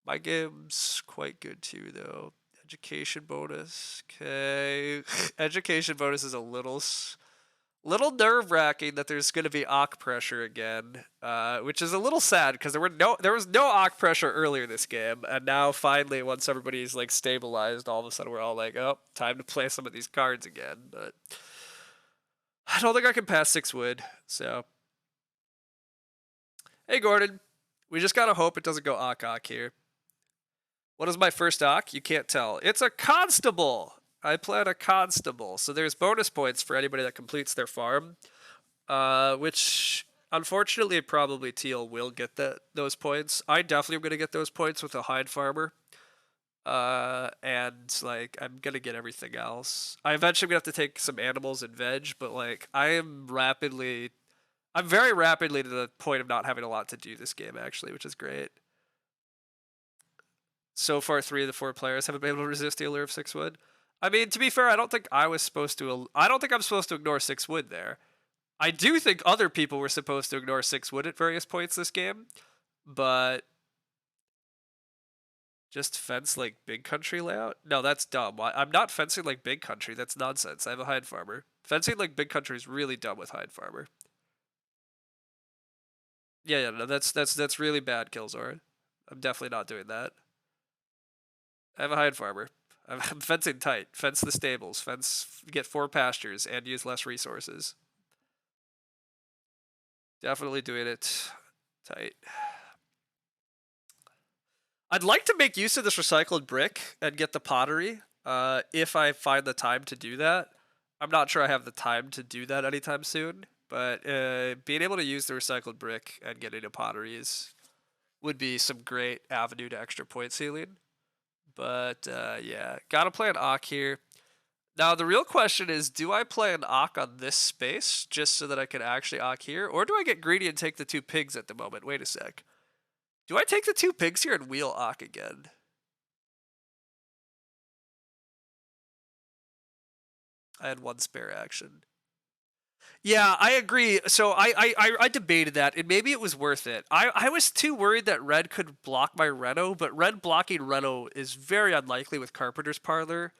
My game's quite good too, though. Education bonus. Okay. Education bonus is a little nerve-wracking that there's going to be Ock pressure again, which is a little sad because there was no Ock pressure earlier this game, and now finally, once everybody's like stabilized, all of a sudden we're all like, oh, time to play some of these cards again. But I don't think I can pass 6 wood. So, hey Gordon, we just gotta hope it doesn't go Ock here. What is my first Ock? You can't tell. It's a constable. I played a constable, so there's bonus points for anybody that completes their farm. Which unfortunately probably Teal will get those points. I definitely am gonna get those points with a Hide Farmer. And like I'm gonna get everything else. I eventually gonna have to take some animals and veg, but like I'm very rapidly to the point of not having a lot to do this game actually, which is great. So far, 3 of the 4 players haven't been able to resist the allure of 6 wood. I mean, to be fair, I don't think I'm supposed to ignore 6 wood there. I do think other people were supposed to ignore 6 wood at various points this game, but just fence like big country layout? No, that's dumb. I'm not fencing like big country. That's nonsense. I have a Hide Farmer. Fencing like big country is really dumb with Hide Farmer. Yeah, no, that's really bad, Killzor. I'm definitely not doing that. I have a Hide Farmer. I'm fencing tight. Fence the stables. Get 4 pastures and use less resources. Definitely doing it tight. I'd like to make use of this recycled brick and get the pottery, if I find the time to do that. I'm not sure I have the time to do that anytime soon, but being able to use the recycled brick and getting a pottery would be some great avenue to extra point ceiling. But yeah, gotta play an Ock here. Now the real question is, do I play an Ock on this space just so that I can actually Ock here, or do I get greedy and take the 2 pigs at the moment? Wait a sec. Do I take the 2 pigs here and wheel Ock again? I had 1 spare action. Yeah, I agree. So I debated that, and maybe it was worth it. I was too worried that Red could block my Reno, but Red blocking Reno is very unlikely with Carpenter's Parlor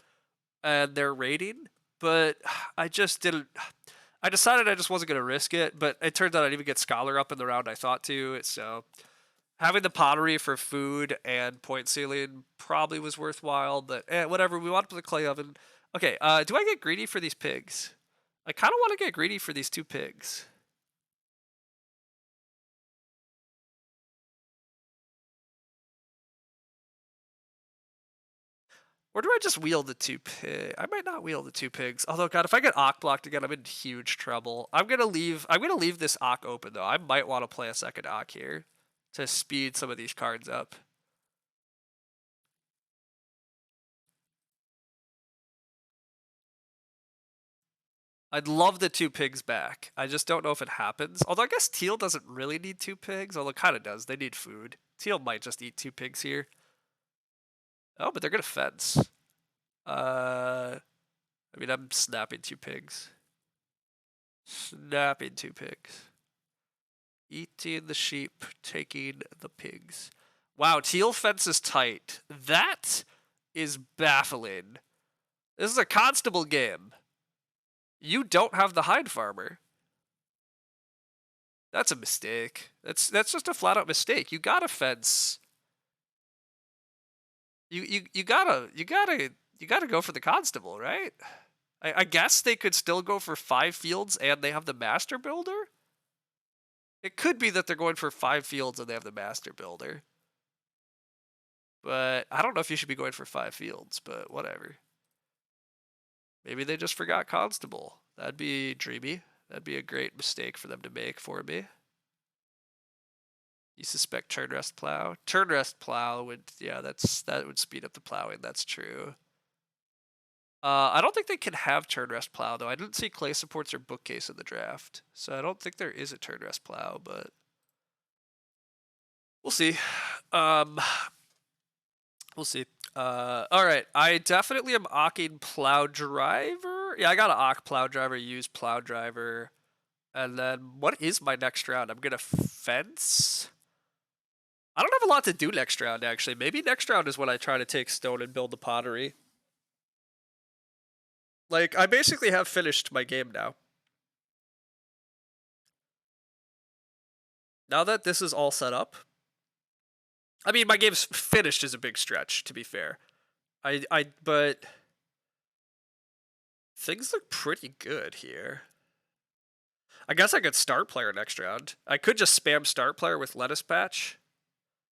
and their rating. But I just didn't. I decided I just wasn't going to risk it, but it turns out I didn't even get Scholar up in the round I thought to. So having the pottery for food and point ceiling probably was worthwhile, but whatever. We want to put the clay oven. Okay, do I get greedy for these pigs? I kind of want to get greedy for these 2 pigs. Or do I just wheel the 2 pigs? I might not wheel the 2 pigs. Although, God, if I get Ock blocked again, I'm in huge trouble. I'm gonna leave this Ock open though. I might want to play a second Ock here. to speed some of these cards up. I'd love the 2 pigs back. I just don't know if it happens. Although I guess teal doesn't really need 2 pigs, although it kind of does. They need food. Teal might just eat 2 pigs here. Oh, but they're gonna fence. I mean, I'm snapping 2 pigs. Snapping 2 pigs. Eating the sheep, taking the pigs. Wow, teal fence is tight. That is baffling. This is a constable game. You don't have the hide farmer. That's a mistake. That's just a flat out mistake. You gotta fence. You gotta go for the constable, right? I guess they could still go for 5 fields and they have the master builder. It could be that they're going for 5 fields and they have the master builder. But I don't know if you should be going for 5 fields, but whatever. Maybe they just forgot constable. That'd be dreamy. That'd be a great mistake for them to make for me. You suspect turn rest plow? Turn rest plow would, yeah, that would speed up the plowing. That's true. I don't think they can have turn rest plow though. I didn't see clay supports or bookcase in the draft, so I don't think there is a turn rest plow. But we'll see. We'll see. All right. I definitely am ocking plow driver. Yeah, I got to ock plow driver. Use plow driver. And then what is my next round? I'm gonna fence. I don't have a lot to do next round, actually. Maybe next round is when I try to take stone and build the pottery. Like, I basically have finished my game now. Now that this is all set up, I mean, my game's finished is a big stretch, to be fair. But things look pretty good here. I guess I could start player next round. I could just spam start player with lettuce patch.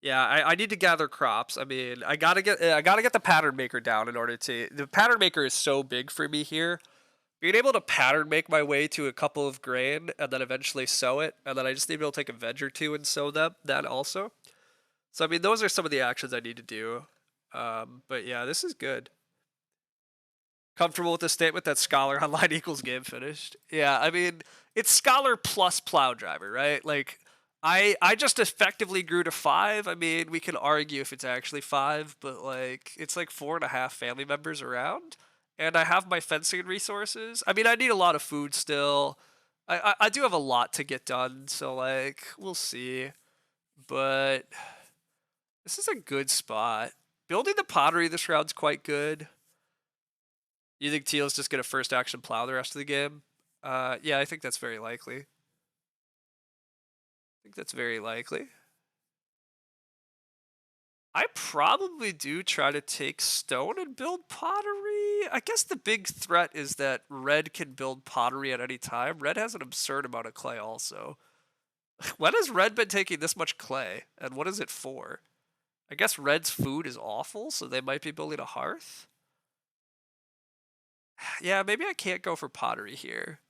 Yeah, I need to gather crops. I mean, I gotta get the pattern maker down in order to. The pattern maker is so big for me here. Being able to pattern make my way to a couple of grain and then eventually sow it, and then I just need to be able to take a veg or two and sow them. That also. So I mean, those are some of the actions I need to do. But yeah, this is good. Comfortable with the statement that Scholar Online equals game finished? Yeah, I mean, it's Scholar plus Plow Driver, right? Like, I just effectively grew to 5. I mean, we can argue if it's actually 5, but like, it's like 4.5 family members around, and I have my fencing resources. I mean, I need a lot of food still. I do have a lot to get done, so like, we'll see. But this is a good spot. Building the pottery this round's quite good. You think Teal's just gonna first action plow the rest of the game? Yeah, I think that's very likely. I think that's very likely. I probably do try to take stone and build pottery. I guess the big threat is that red can build pottery at any time. Red has an absurd amount of clay also. When has red been taking this much clay? And what is it for? I guess red's food is awful, so they might be building a hearth? Yeah, maybe I can't go for pottery here.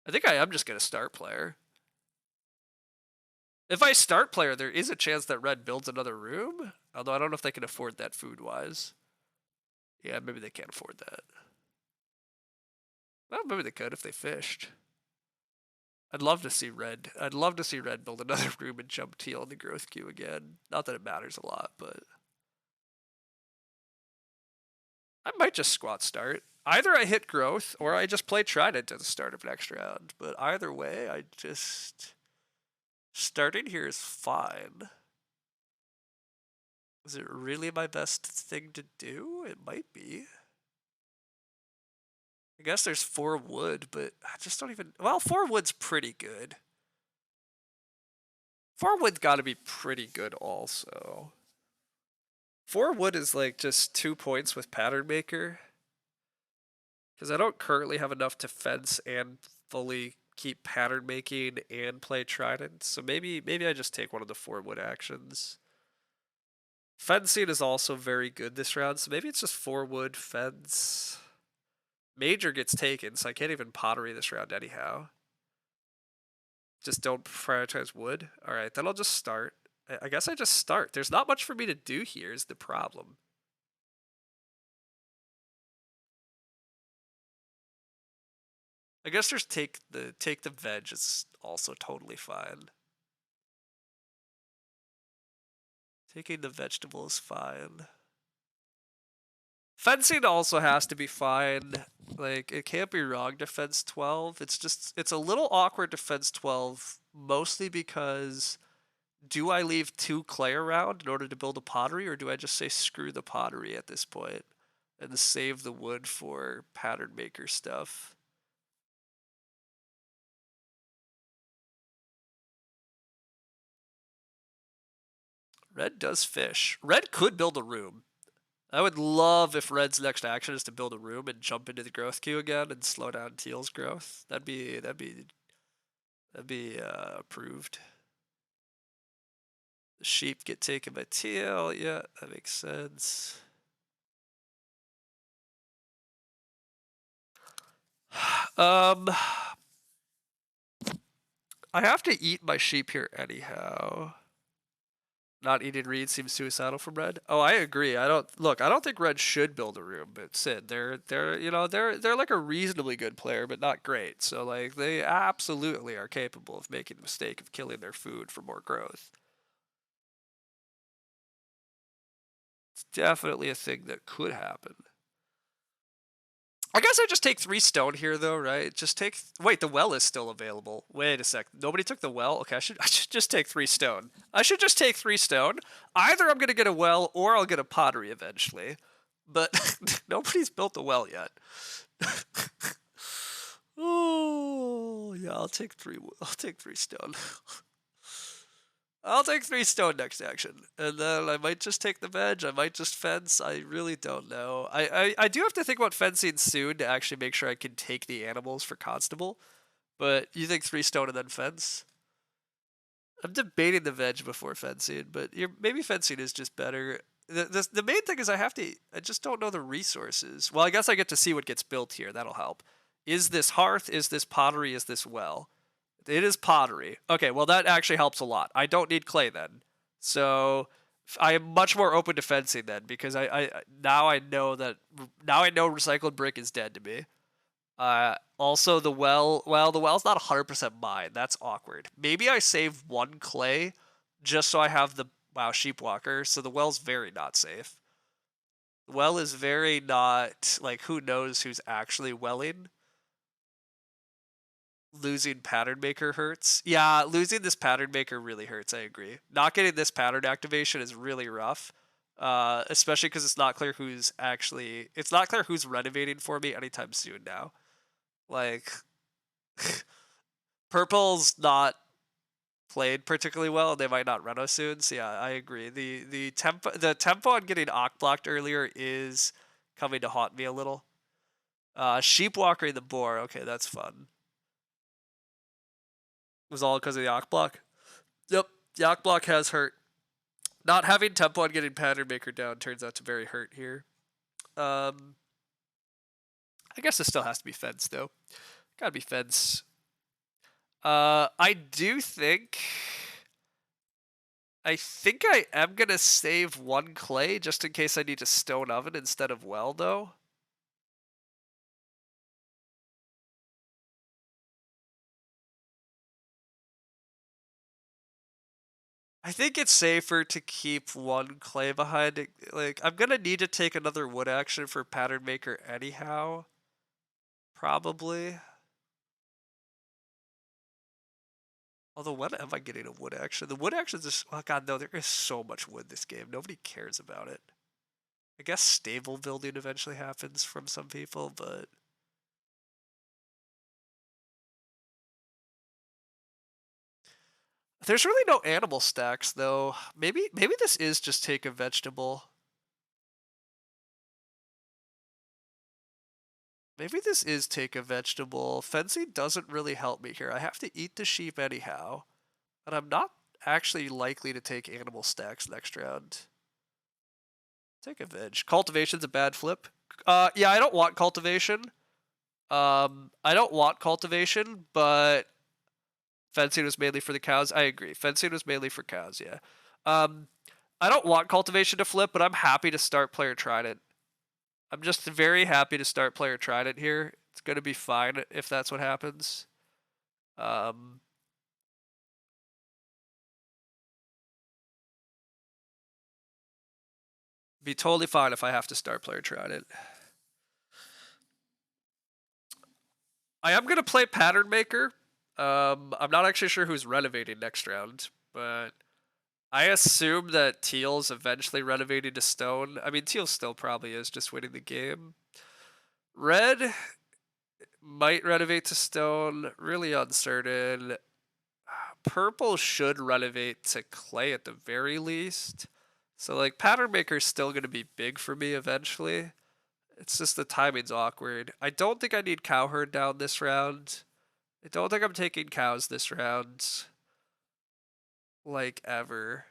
I think I am just going to start player. If I start player, there is a chance that red builds another room. Although I don't know if they can afford that food-wise. Yeah, maybe they can't afford that. Well, maybe they could if they fished. I'd love to see red. I'd love to see red build another room and jump teal in the growth queue again. Not that it matters a lot, but I might just squat start. Either I hit growth or I just play trident at the start of next round. But either way, I just starting here is fine. Is it really my best thing to do? It might be. I guess there's 4 wood, but I just don't even. Well, 4 wood's pretty good. 4 wood's got to be pretty good also. 4 wood is like just 2 points with pattern maker. Because I don't currently have enough to fence and fully keep pattern making and play trident. So maybe I just take one of the 4 wood actions. Fencing is also very good this round, so maybe it's just 4 wood fence. Major gets taken, so I can't even pottery this round anyhow. Just don't prioritize wood? Alright, then I'll just start. I guess I just start. There's not much for me to do here is the problem. I guess there's take the veg is also totally fine. Taking the vegetable is fine. Fencing also has to be fine. Like, it can't be wrong to fence 12. It's a little awkward to fence 12, mostly because do I leave 2 clay around in order to build a pottery, or do I just say screw the pottery at this point and save the wood for pattern maker stuff? Red does fish. Red could build a room. I would love if Red's next action is to build a room and jump into the growth queue again and slow down Teal's growth. That'd be approved. The sheep get taken by Teal. Yeah, that makes sense. I have to eat my sheep here anyhow. Not eating Reed seems suicidal from Red. Oh, I agree. I don't think Red should build a room, but Sid, they're like a reasonably good player, but not great. So like they absolutely are capable of making the mistake of killing their food for more growth. It's definitely a thing that could happen. I guess I just take 3 stone here though, right? Just take. Wait, the well is still available. Wait a sec. Nobody took the well. Okay, I should just take 3 stone. I should just take 3 stone. Either I'm gonna get a well or I'll get a pottery eventually. But nobody's built a well yet. Oh yeah, I'll take 3. I'll take 3 stone. I'll take 3 stone next action, and then I might just take the veg. I might just fence. I really don't know. I do have to think about fencing soon to actually make sure I can take the animals for constable. But you think 3 stone and then fence? I'm debating the veg before fencing, but maybe fencing is just better. The main thing is I just don't know the resources. Well, I guess I get to see what gets built here. That'll help. Is this hearth? Is this pottery? Is this well? It is pottery. Okay, well that actually helps a lot. I don't need clay then. So I am much more open to fencing then because I now I know recycled brick is dead to me. Also the the well's not 100% mine. That's awkward. Maybe I save 1 clay just so I have the sheepwalker. So the well's very not safe. The well is very not like who knows who's actually welling. Losing pattern maker hurts. Yeah, losing this pattern maker really hurts. I agree. Not getting this pattern activation is really rough. Especially because it's not clear who's renovating for me anytime soon now. Like purple's not played particularly well. They might not reno soon. So yeah, I agree. The tempo on getting Ock blocked earlier is coming to haunt me a little. Sheepwalkering the boar. Okay, that's fun. It was all because of the Ock block. Yep, the Ock block has hurt. Not having tempo and getting pattern maker down turns out to very hurt here. I guess this still has to be fence though. Gotta be fence. I do think. I think I am gonna save 1 clay just in case I need a stone oven instead of well though. I think it's safer to keep 1 clay behind. Like I'm gonna need to take another wood action for pattern maker anyhow. Probably. Although when am I getting a wood action? The wood action is just, oh god no, there is so much wood this game. Nobody cares about it. I guess stable building eventually happens from some people, but there's really no animal stacks though. Maybe this is just take a vegetable. Maybe this is take a vegetable. Fencing doesn't really help me here. I have to eat the sheep anyhow. And I'm not actually likely to take animal stacks next round. Take a veg. Cultivation's a bad flip. Yeah, I don't want cultivation. I don't want cultivation, but Fencing was mainly for the cows. I agree. Fencing was mainly for cows, yeah. Um, I don't want cultivation to flip, but I'm happy to start player trident. I'm just very happy to start player trident here. It's going to be fine if that's what happens. Um, be totally fine if I have to start player trident. I am going to play pattern maker. I'm not actually sure who's renovating next round, but I assume that Teal's eventually renovating to stone. I mean, Teal still probably is just winning the game. Red might renovate to stone. Really uncertain. Purple should renovate to clay at the very least. So, like, pattern maker's still going to be big for me eventually. It's just the timing's awkward. I don't think I need cowherd down this round. I don't think I'm taking cows this round. Like, ever.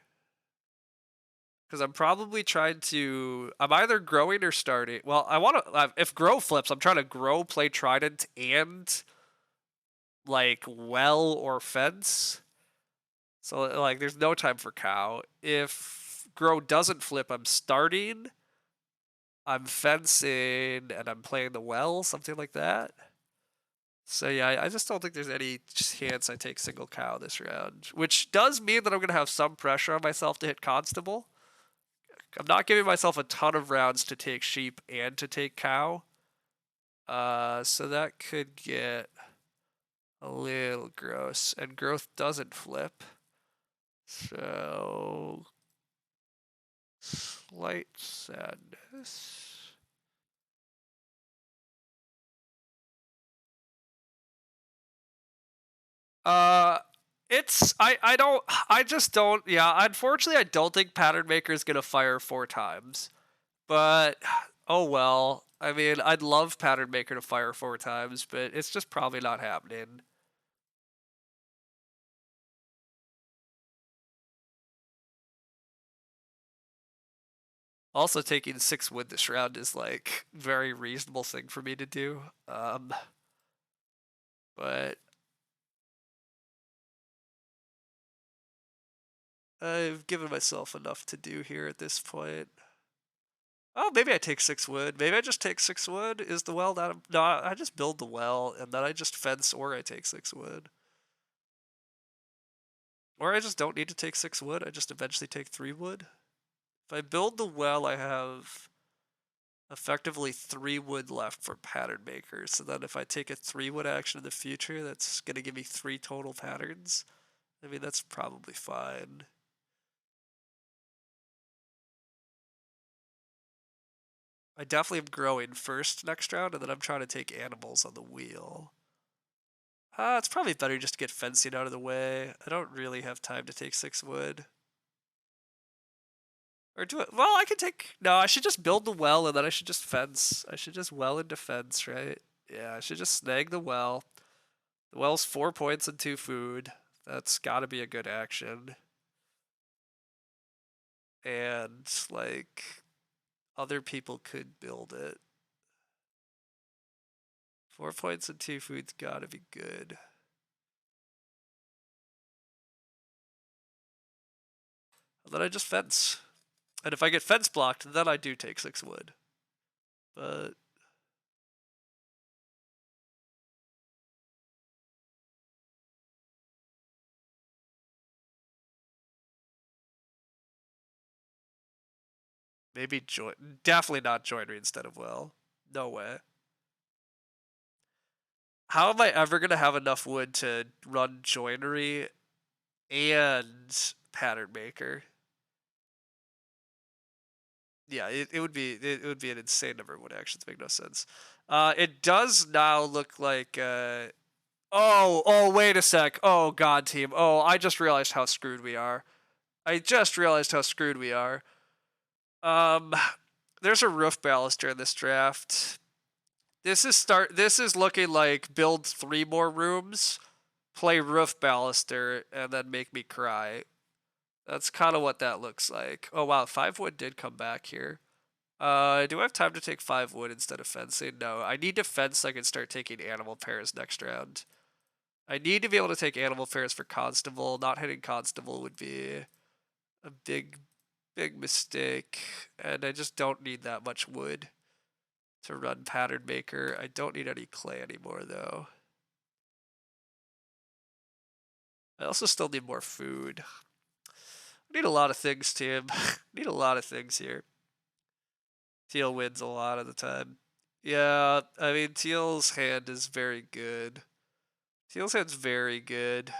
Because I'm probably trying to. I'm either growing or starting. Well, I want to. If grow flips, I'm trying to grow, play trident, and like well or fence. So like, there's no time for cow. If grow doesn't flip, I'm starting. I'm fencing, and I'm playing the well, something like that. So yeah, I just don't think there's any chance I take single cow this round, which does mean that I'm gonna have some pressure on myself to hit constable. I'm not giving myself a ton of rounds to take sheep and to take cow. So that could get a little gross, and growth doesn't flip. So slight sadness. Uh, it's I just don't, yeah, unfortunately I don't think pattern maker is gonna fire 4 times. But oh well. I mean, I'd love pattern maker to fire 4 times, but it's just probably not happening. Also, taking 6 wood this round is like very reasonable thing for me to do. But I've given myself enough to do here at this point. Oh, maybe I take 6 wood. Maybe I just take 6 wood. Is the well not? No, I just build the well and then I just fence, or I take 6 wood. Or I just don't need to take 6 wood. I just eventually take 3 wood. If I build the well, I have effectively 3 wood left for pattern maker. So then if I take a 3 wood action in the future, that's going to give me 3 total patterns. I mean, that's probably fine. I definitely am growing first next round, and then I'm trying to take animals on the wheel. It's probably better just to get fencing out of the way. I don't really have time to take 6 wood. Or do it. Well, I could take. No, I should just build the well, and then I should just fence. I should just well into fence, right? Yeah, I should just snag the well. The well's 4 points and 2 food. That's gotta be a good action. And, like, other people could build it. 4 points and 2 food's gotta be good. And then I just fence. And if I get fence blocked, then I do take 6 wood. But maybe definitely not joinery instead of well. No way. How am I ever gonna have enough wood to run joinery and pattern maker? Yeah, it would be an insane number of wood actions. Make no sense. It does now look like oh, wait a sec. Oh god, team. Oh, I just realized how screwed we are. I just realized how screwed we are. Um there's a roof baluster in this draft. This is looking like build 3 more rooms, play roof baluster, and then make me cry. That's kind of what that looks like. Oh wow, 5 wood did come back here. Do I have time to take 5 wood instead of fencing? No, I need to fence so I can start taking animal pairs next round. I need to be able to take animal affairs for constable. Not hitting constable would be a big mistake, and I just don't need that much wood to run pattern maker. I don't need any clay anymore though. I also still need more food. I need a lot of things, team. Need a lot of things here. Teal wins a lot of the time. Yeah, I mean, Teal's hand is very good. Teal's hand's very good.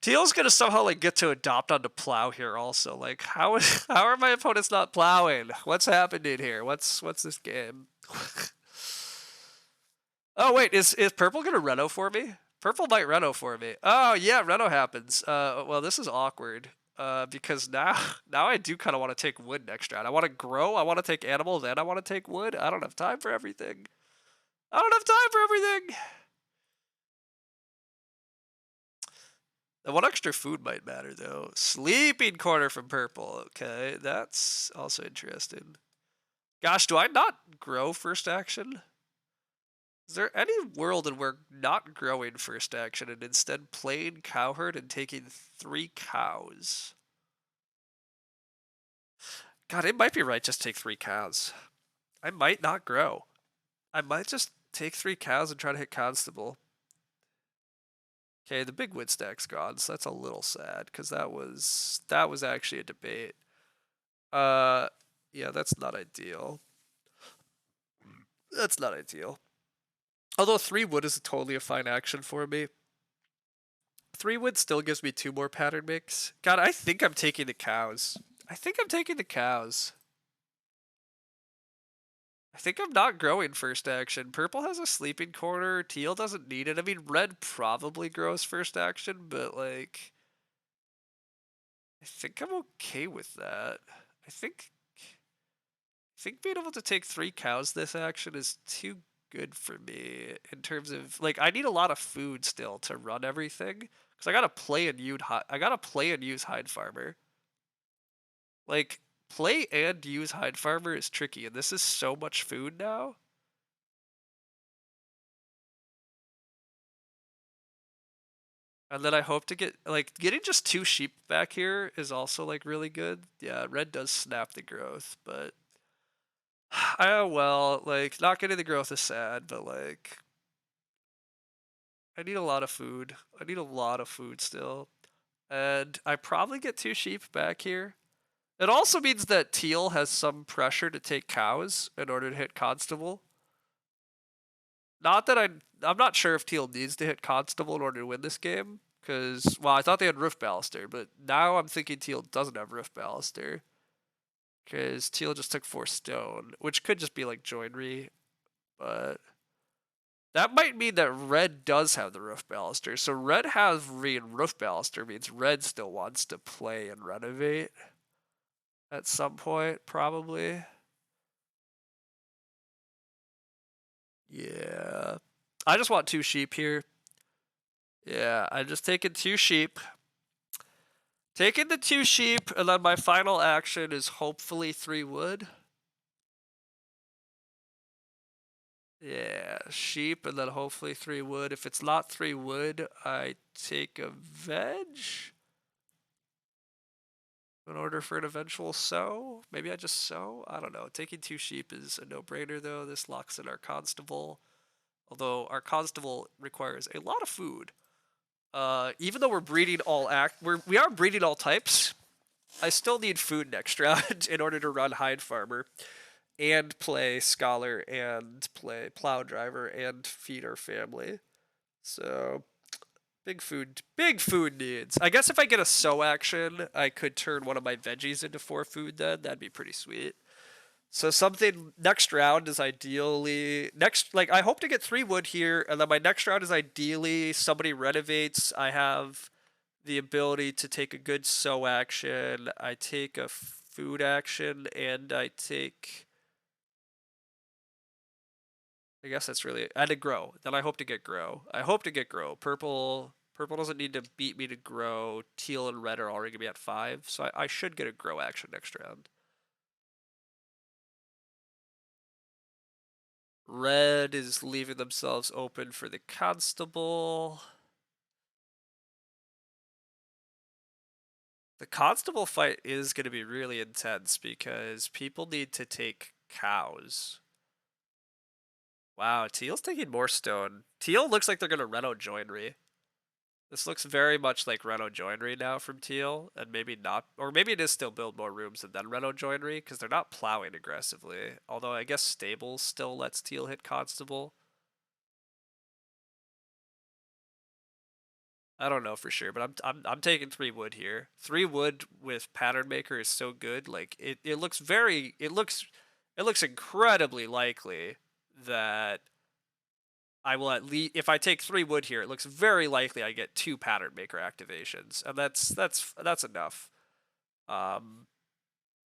Teal's gonna somehow like get to adopt onto plow here also. Like how how are my opponents not plowing? What's happening here? What's this game? Oh wait, is purple gonna Reno for me? Purple might Reno for me. Oh yeah, Reno happens. Well this is awkward. Because now now I do kind of want to take wood next round. I want to grow. I want to take animals, and I want to take wood. I don't have time for everything. I don't have time for everything. The one extra food might matter though. Sleeping corner from purple. Okay, that's also interesting. Gosh, do I not grow first action? Is there any world in where not growing first action and instead playing cowherd and taking 3 cows? God, it might be right just take 3 cows. I might not grow. I might just take 3 cows and try to hit constable. Okay, the big wood stack's gone, so that's a little sad because that was actually a debate. Yeah, that's not ideal. That's not ideal. Although 3 wood is totally a fine action for me. 3 wood still gives me 2 more pattern mix. God, I think I'm taking the cows. I think I'm taking the cows. I think I'm not growing first action. Purple has a sleeping corner. Teal doesn't need it. I mean, red probably grows first action, but like, I think I'm okay with that. I think being able to take 3 cows this action is too good for me in terms of like I need a lot of food still to run everything because I gotta play and use hide farmer. Like play and use hide farmer is tricky, and this is so much food now. And then I hope to get like getting just 2 sheep back here is also like really good. Yeah, red does snap the growth, but well, like not getting the growth is sad, but like I need a lot of food. I need a lot of food still. And I probably get 2 sheep back here. It also means that teal has some pressure to take cows in order to hit constable. Not that I'm not sure if teal needs to hit constable in order to win this game. Because, well, I thought they had roof baluster, but now I'm thinking teal doesn't have roof baluster. Because teal just took 4 stone, which could just be like joinery, but that might mean that red does have the roof baluster. So red has roof baluster means red still wants to play and renovate at some point, probably. Yeah. I just want 2 sheep here. Yeah, I'm just taking 2 sheep. Taking the 2 sheep, and then my final action is hopefully 3 wood. Yeah, sheep, and then hopefully 3 wood. If it's not 3 wood, I take a veg in order for an eventual sow. Maybe I just sow? I don't know. Taking 2 sheep is a no-brainer, though. This locks in our constable. Although our constable requires a lot of food. Even though we're breeding we are breeding all types, I still need food next round in order to run hide farmer and play scholar and play plow driver and feed our family. So big food needs. I guess if I get a sow action, I could turn one of my veggies into 4 food then. That'd be pretty sweet. So something next round is ideally like I hope to get 3 wood here, and then my next round is ideally somebody renovates. I have the ability to take a good sow action. I take a food action, and I take I guess that's really and to grow. Then I hope to get grow. I hope to get grow. Purple doesn't need to beat me to grow. Teal and red are already gonna be at 5, so I should get a grow action next round. Red is leaving themselves open for the constable. The constable fight is going to be really intense because people need to take cows. Wow, Teal's taking more stone. Teal looks like they're going to reno joinery. This looks very much like reno joinery now from Teal, and maybe not, or maybe it is still build more rooms and then reno joinery because they're not plowing aggressively. Although I guess stables still lets Teal hit constable. I don't know for sure, but I'm taking 3 wood here. 3 wood with pattern maker is so good. Like it looks very it looks incredibly likely that I will at least if I take 3 wood here, it looks very likely I get 2 pattern maker activations, and that's enough. Um,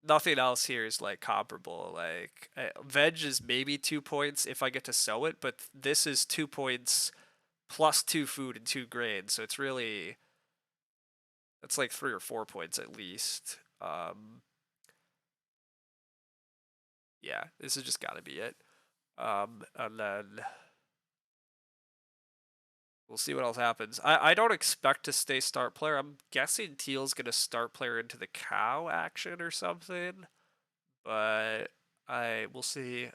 Nothing else here is like comparable. Like veg is maybe 2 points if I get to sow it, but this is 2 points plus 2 food and 2 grain, so it's really it's like 3 or 4 points at least. Yeah, this has just got to be it. And then we'll see what else happens. I don't expect to stay start player. I'm guessing Teal's gonna start player into the cow action or something, but I we'll see.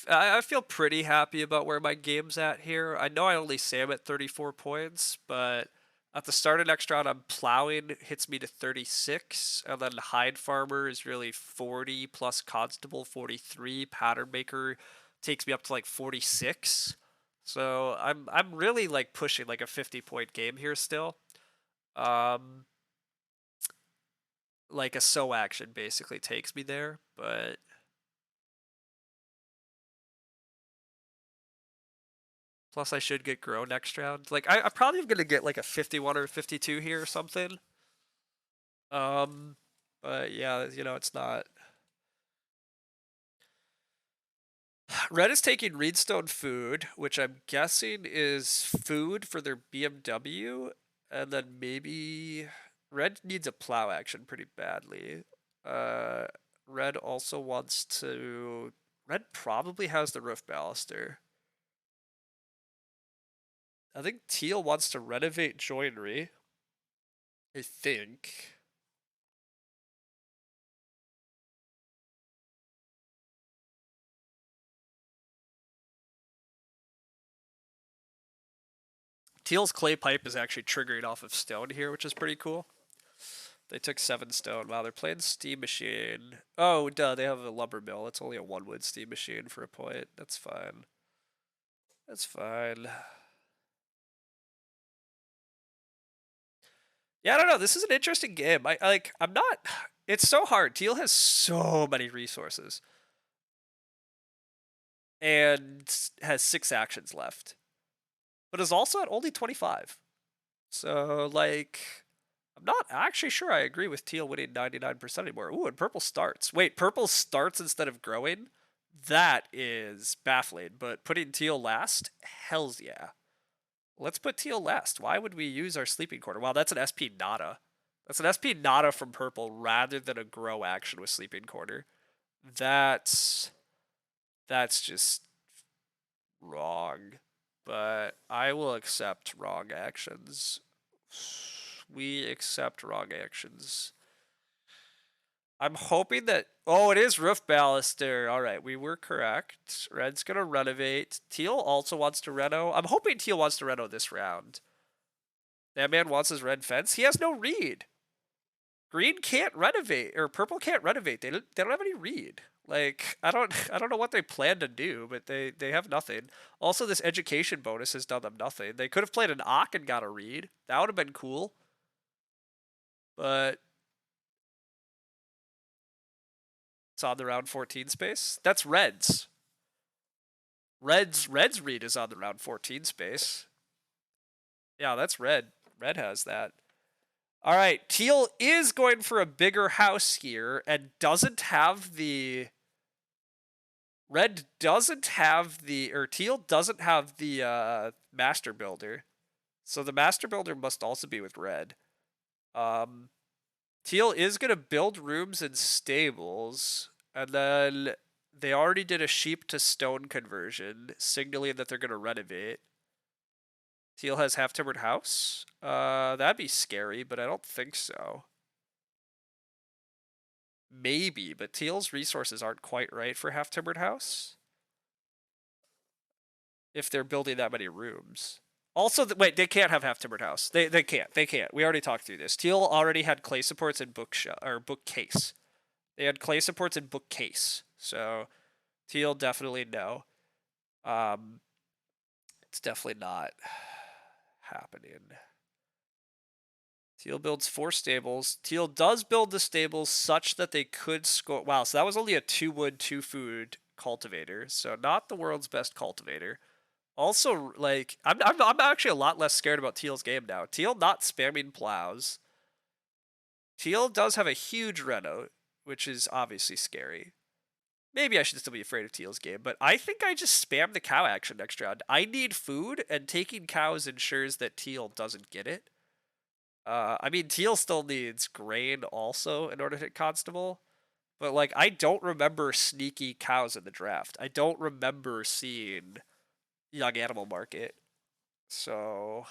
I feel pretty happy about where my game's at here. I know I only say I'm at 34 points, but at the start of next round, I'm plowing hits me to 36, and then Hide Farmer is really 40 plus Constable 43. Pattern Maker takes me up to like 46. So I'm really like pushing like a 50-point game here still. Um, like a sow action basically takes me there, but plus, I should get grow next round. Like, I'm probably gonna get like a 51 or 52 here or something. Um, but yeah, it's not. Red is taking Reedstone food, which I'm guessing is food for their BMW, and then maybe Red needs a plow action pretty badly. Uh, Red also wants to. Red probably has the roof baluster. I think Teal wants to renovate joinery. I think. Teal's clay pipe is actually triggering off of stone here, which is pretty cool. They took 7 stone. Wow, they're playing steam machine. Oh, duh, they have a lumber mill. It's only a 1 wood steam machine for a point. That's fine. That's fine. Yeah, I don't know. This is an interesting game. I'm not. It's so hard. Teal has so many resources and has 6 actions left, but is also at only 25. So like, I'm not actually sure I agree with Teal winning 99% anymore. Ooh, and purple starts. Wait, purple starts instead of growing? That is baffling, but putting Teal last? Hells yeah. Let's put Teal last. Why would we use our sleeping quarter? Wow, that's an SP nada. That's an SP nada from purple rather than a grow action with sleeping quarter. That's just wrong. But I will accept wrong actions. We accept wrong actions. I'm hoping that. Oh, it is roof baluster. All right, we were correct. Red's gonna renovate. Teal also wants to reno. I'm hoping Teal wants to reno this round. That man wants his red fence. He has no read. Green can't renovate, or purple can't renovate. They don't have any read. Like I don't know what they plan to do, but they have nothing. Also, this education bonus has done them nothing. They could have played an Ock and got a read. That would have been cool. But it's on the round 14 space. That's Reds. Red's read is on the round 14 space. Yeah, that's red. Red has that. All right, teal is going for a bigger house here and doesn't have the red doesn't have the or teal doesn't have the master builder. So the master builder must also be with red. Um Teal is going to build rooms and stables, and then they already did a sheep to stone conversion, signaling that they're going to renovate. Teal has half timbered house. That'd be scary, but I don't think so. Maybe, but Teal's resources aren't quite right for half timbered house if they're building that many rooms. Also, wait, they can't have half timbered house. They can't. They can't. We already talked through this. Teal already had clay supports and bookcase. They had clay supports and bookcase. So Teal definitely no. It's definitely not happening. Teal builds 4 stables. Teal does build the stables such that they could score. Wow, so that was only a 2 wood, 2 food cultivator. So not the world's best cultivator. Also, like, I'm actually a lot less scared about Teal's game now. Teal not spamming plows. Teal does have a huge reno, which is obviously scary. Maybe I should still be afraid of Teal's game, but I think I just spam the cow action next round. I need food, and taking cows ensures that Teal doesn't get it. I mean, Teal still needs grain also in order to hit Constable, but like, I don't remember sneaky cows in the draft. I don't remember seeing Young Animal Market, so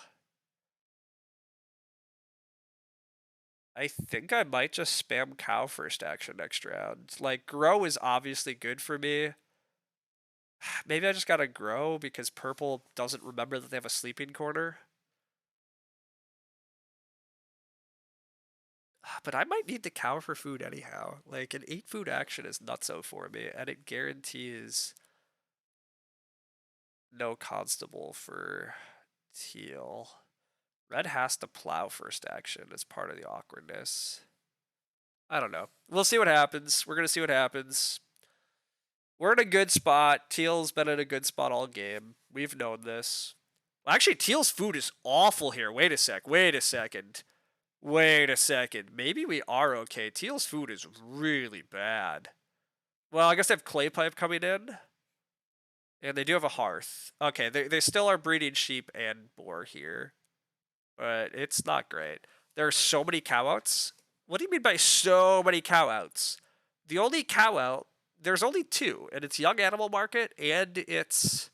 I think I might just spam cow first action next round. Like, grow is obviously good for me. Maybe I just gotta grow because purple doesn't remember that they have a sleeping corner. But I might need the cow for food anyhow. Like, an 8 food action is nutso for me, and it guarantees no constable for teal. Red has to plow first action as part of the awkwardness. I don't know. We'll see what happens. We're gonna see what happens. We're in a good spot. Teal's been in a good spot all game. We've known this. Well, actually, Teal's food is awful here. Wait a second. Wait a second. Maybe we are okay. Teal's food is really bad. Well, I guess they have clay pipe coming in. And they do have a hearth. Okay, they still are breeding sheep and boar here. But it's not great. There are so many cow outs. What do you mean by so many cow outs? The only cow out, there's only 2, and it's Young Animal Market and it's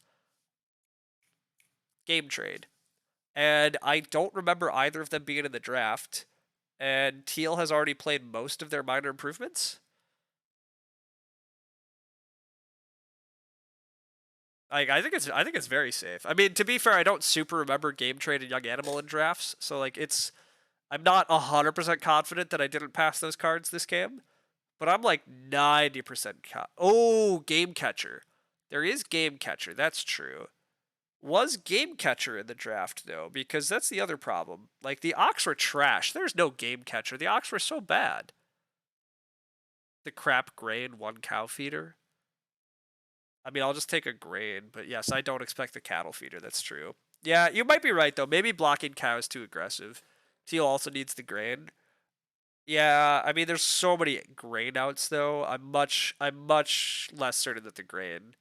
Game Trade. And I don't remember either of them being in the draft. And Teal has already played most of their minor improvements. I think it's very safe. I mean, to be fair, I don't super remember Game Trade and Young Animal in drafts, so like I'm not 100% confident that I didn't pass those cards this game, but I'm like 90% oh, Game Catcher. There is Game Catcher. That's true. Was Game Catcher in the draft though? Because that's the other problem. Like, the Ox were trash. There's no Game Catcher. The Ox were so bad. The crap grain 1 cow feeder. I mean, I'll just take a grain, but yes, I don't expect the cattle feeder. That's true. Yeah, you might be right though. Maybe blocking cow is too aggressive. Teal also needs the grain. Yeah, I mean, there's so many grain outs though. I'm much less certain that the grain.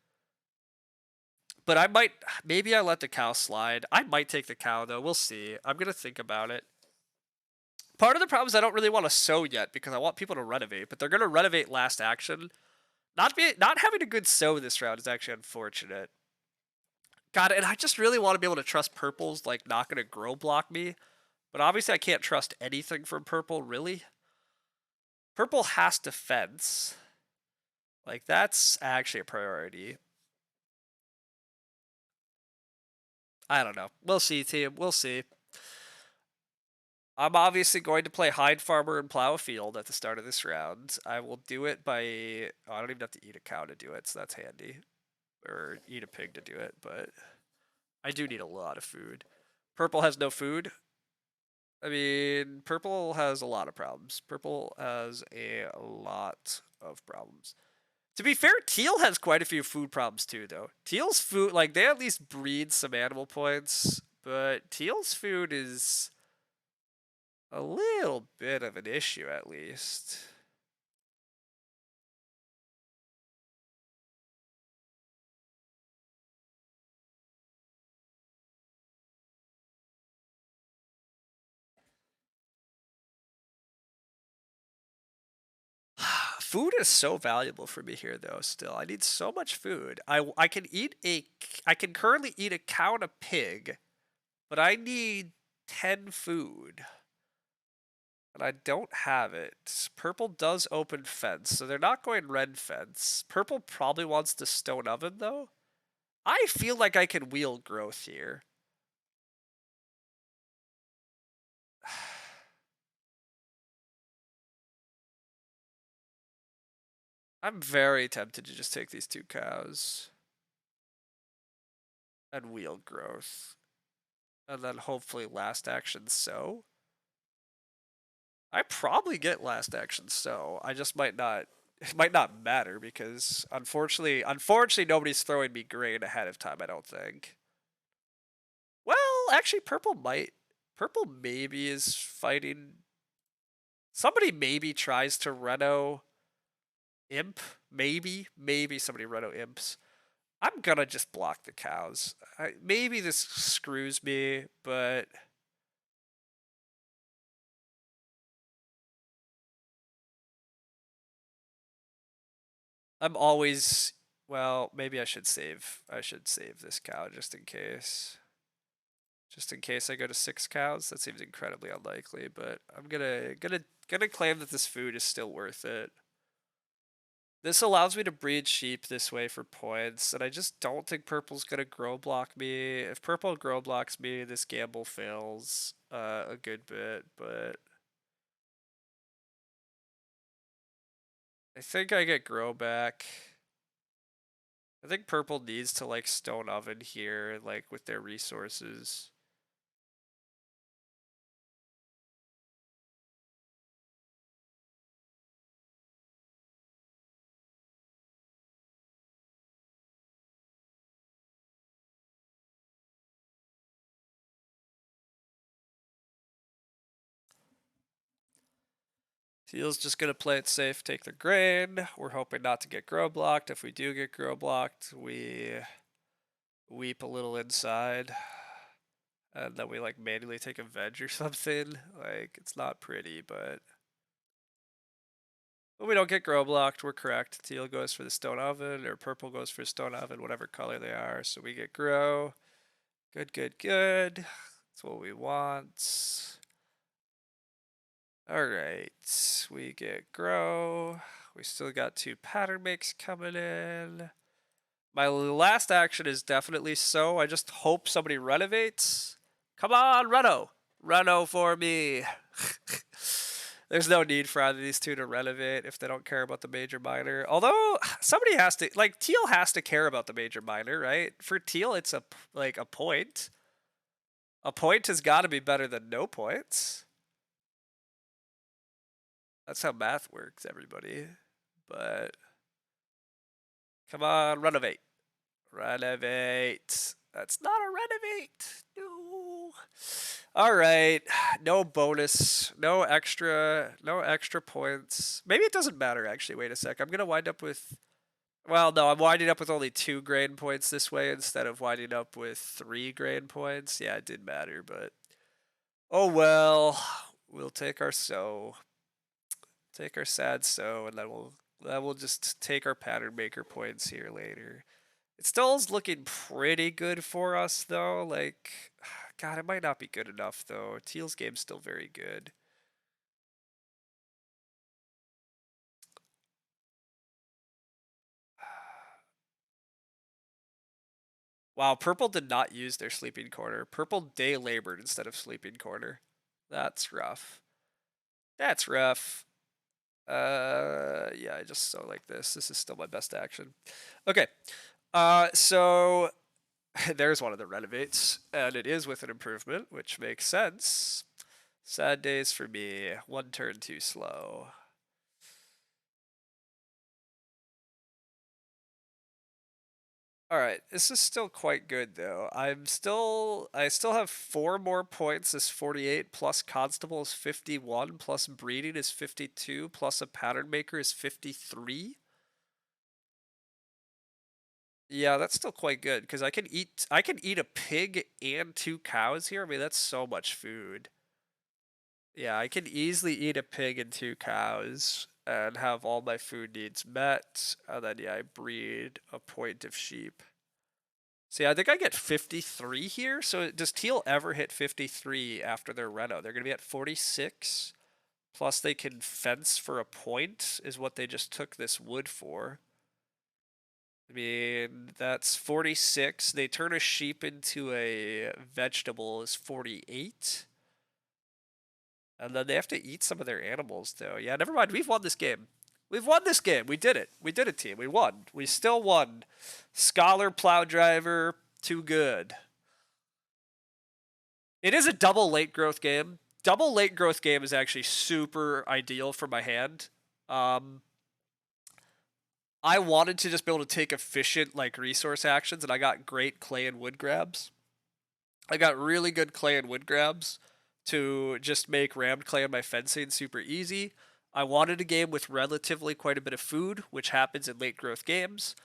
But maybe I let the cow slide. I might take the cow though. We'll see. I'm gonna think about it. Part of the problem is I don't really want to sow yet because I want people to renovate, but they're gonna renovate last action. Not having a good sow this round is actually unfortunate. God, and I just really want to be able to trust purple's like not gonna grow block me. But obviously I can't trust anything from purple, really. Purple has to fence. Like, that's actually a priority. I don't know. We'll see, team. We'll see. I'm obviously going to play Hide Farmer and Plow a Field at the start of this round. I will do it by... Oh, I don't even have to eat a cow to do it, so that's handy. Or eat a pig to do it, but... I do need a lot of food. Purple has no food. I mean, purple has a lot of problems. Purple has a lot of problems. To be fair, teal has quite a few food problems too, though. Teal's food, like, they at least breed some animal points, but teal's food is a little bit of an issue at least. Food is so valuable for me here though still. I need so much food. I can eat I can currently eat a cow and a pig, but I need 10 food. And I don't have it. Purple does open fence, so they're not going red fence. Purple probably wants the stone oven though. I feel like I can wheel growth here. I'm very tempted to just take these 2 cows and wheel growth. And then hopefully last action sow. I probably get last action sow. I just might not, it might not matter because unfortunately nobody's throwing me grain ahead of time, I don't think. Well, actually purple might. Purple maybe is fighting. Somebody maybe tries to reno imp. Maybe somebody reno imps. I'm gonna just block the cows. Maybe this screws me, but I'm always, well, maybe I should save. I should save this cow just in case. Just in case I go to 6 cows. That seems incredibly unlikely, but I'm gonna claim that this food is still worth it. This allows me to breed sheep this way for points, and I just don't think purple's gonna grow block me. If purple grow blocks me, this gamble fails a good bit, but I think I get grow back. I think purple needs to like stone oven here, like with their resources. Teal's just gonna play it safe, take the grain. We're hoping not to get grow blocked. If we do get grow blocked, we weep a little inside. And then we like manually take a veg or something. Like it's not pretty, but we don't get grow blocked. We're correct. Teal goes for the stone oven, or purple goes for stone oven, whatever color they are. So we get grow. Good, good, good. That's what we want. All right, we get grow. We still got 2 pattern makes coming in. My last action is definitely sow. I just hope somebody renovates. Come on, reno. Reno for me. There's no need for either of these 2 to renovate if they don't care about the major minor. Although somebody has to, like Teal has to care about the major minor, right? For Teal, it's like a point. A point has got to be better than no points. That's how math works, everybody. But come on, renovate. Renovate. That's not a renovate. No. All right. No bonus. No extra points. Maybe it doesn't matter actually. Wait a sec. I'm going to wind up with, well, no, I'm winding up with only 2 grain points this way instead of winding up with 3 grain points. Yeah, it did matter, but oh well. We'll take our sow. Take our sad sow, and then we'll just take our pattern maker points here later. It still is looking pretty good for us though. Like, God, it might not be good enough though. Teal's game's still very good. Wow, purple did not use their sleeping corner. Purple day labored instead of sleeping corner. That's rough. That's rough. Yeah, I just so like this. This is still my best action. Okay. So there's one of the renovates, and it is with an improvement, which makes sense. Sad days for me. 1 turn too slow. All right, this is still quite good though. I still have 4 more points is 48 plus constable is 51 plus breeding is 52 plus a pattern maker is 53. Yeah, that's still quite good because I can eat a pig and 2 cows here. I mean, that's so much food. Yeah, I can easily eat a pig and 2 cows and have all my food needs met. And then yeah, I breed a point of sheep. See, I think I get 53 here. So does teal ever hit 53 after their reno? They're gonna be at 46. Plus they can fence for a point is what they just took this wood for. I mean, that's 46. They turn a sheep into a vegetable is 48. And then they have to eat some of their animals, though. Yeah, never mind. We've won this game. We've won this game. We did it. We did it, team. We won. We still won. Scholar, plow driver, too good. It is a double late growth game. Double late growth game is actually super ideal for my hand. I wanted to just be able to take efficient like resource actions, and I got great clay and wood grabs. I got really good clay and wood grabs to just make rammed clay on my fencing super easy. I wanted a game with relatively quite a bit of food, which happens in late growth games.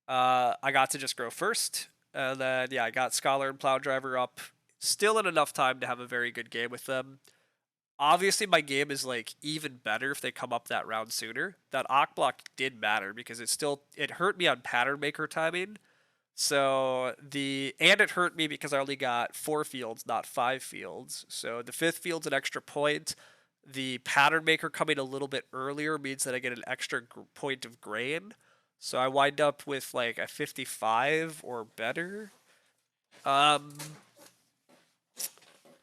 I got to just grow first, and then yeah, I got Scholar and Plow Driver up still in enough time to have a very good game with them. Obviously, my game is like even better if they come up that round sooner. That Ock block did matter because it hurt me on pattern maker timing. So and it hurt me because I only got 4 fields, not 5 fields. So the 5th field's an extra point. The pattern maker coming a little bit earlier means that I get an extra point of grain. So I wind up with like a 55 or better. Um,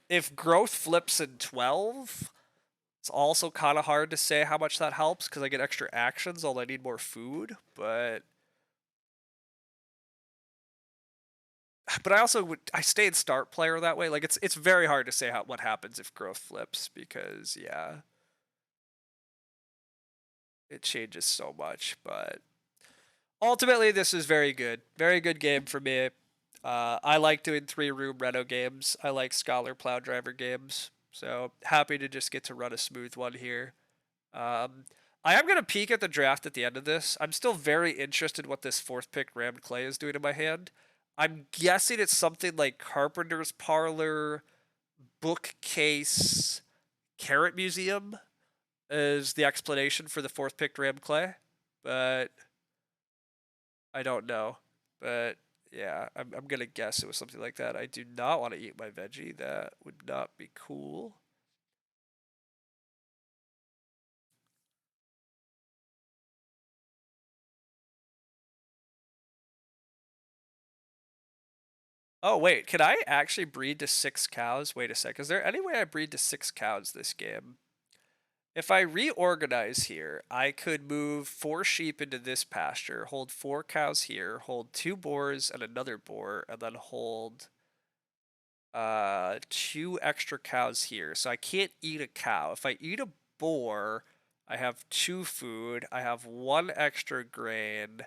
if growth flips in 12, it's also kind of hard to say how much that helps because I get extra actions, although I need more food. But I also I stay in start player that way. Like it's very hard to say what happens if growth flips because yeah, it changes so much. But ultimately, this is very good game for me. I like doing 3-room Reno games. I like Scholar Plow Driver games. So happy to just get to run a smooth one here. Um, I am gonna peek at the draft at the end of this. I'm still very interested what this 4th pick Rammed Clay is doing in my hand. I'm guessing it's something like Carpenter's Parlor, Bookcase, Carrot Museum is the explanation for the 4th pick Rammed Clay, but I don't know. But yeah, I'm gonna guess it was something like that. I do not want to eat my veggie. That would not be cool. Oh wait, can I actually breed to 6 cows? Wait a sec. Is there any way I breed to 6 cows this game? If I reorganize here, I could move 4 sheep into this pasture, hold 4 cows here, hold 2 boars and another boar, and then hold 2 extra cows here. So I can't eat a cow. If I eat a boar, I have 2 food. I have 1 extra grain.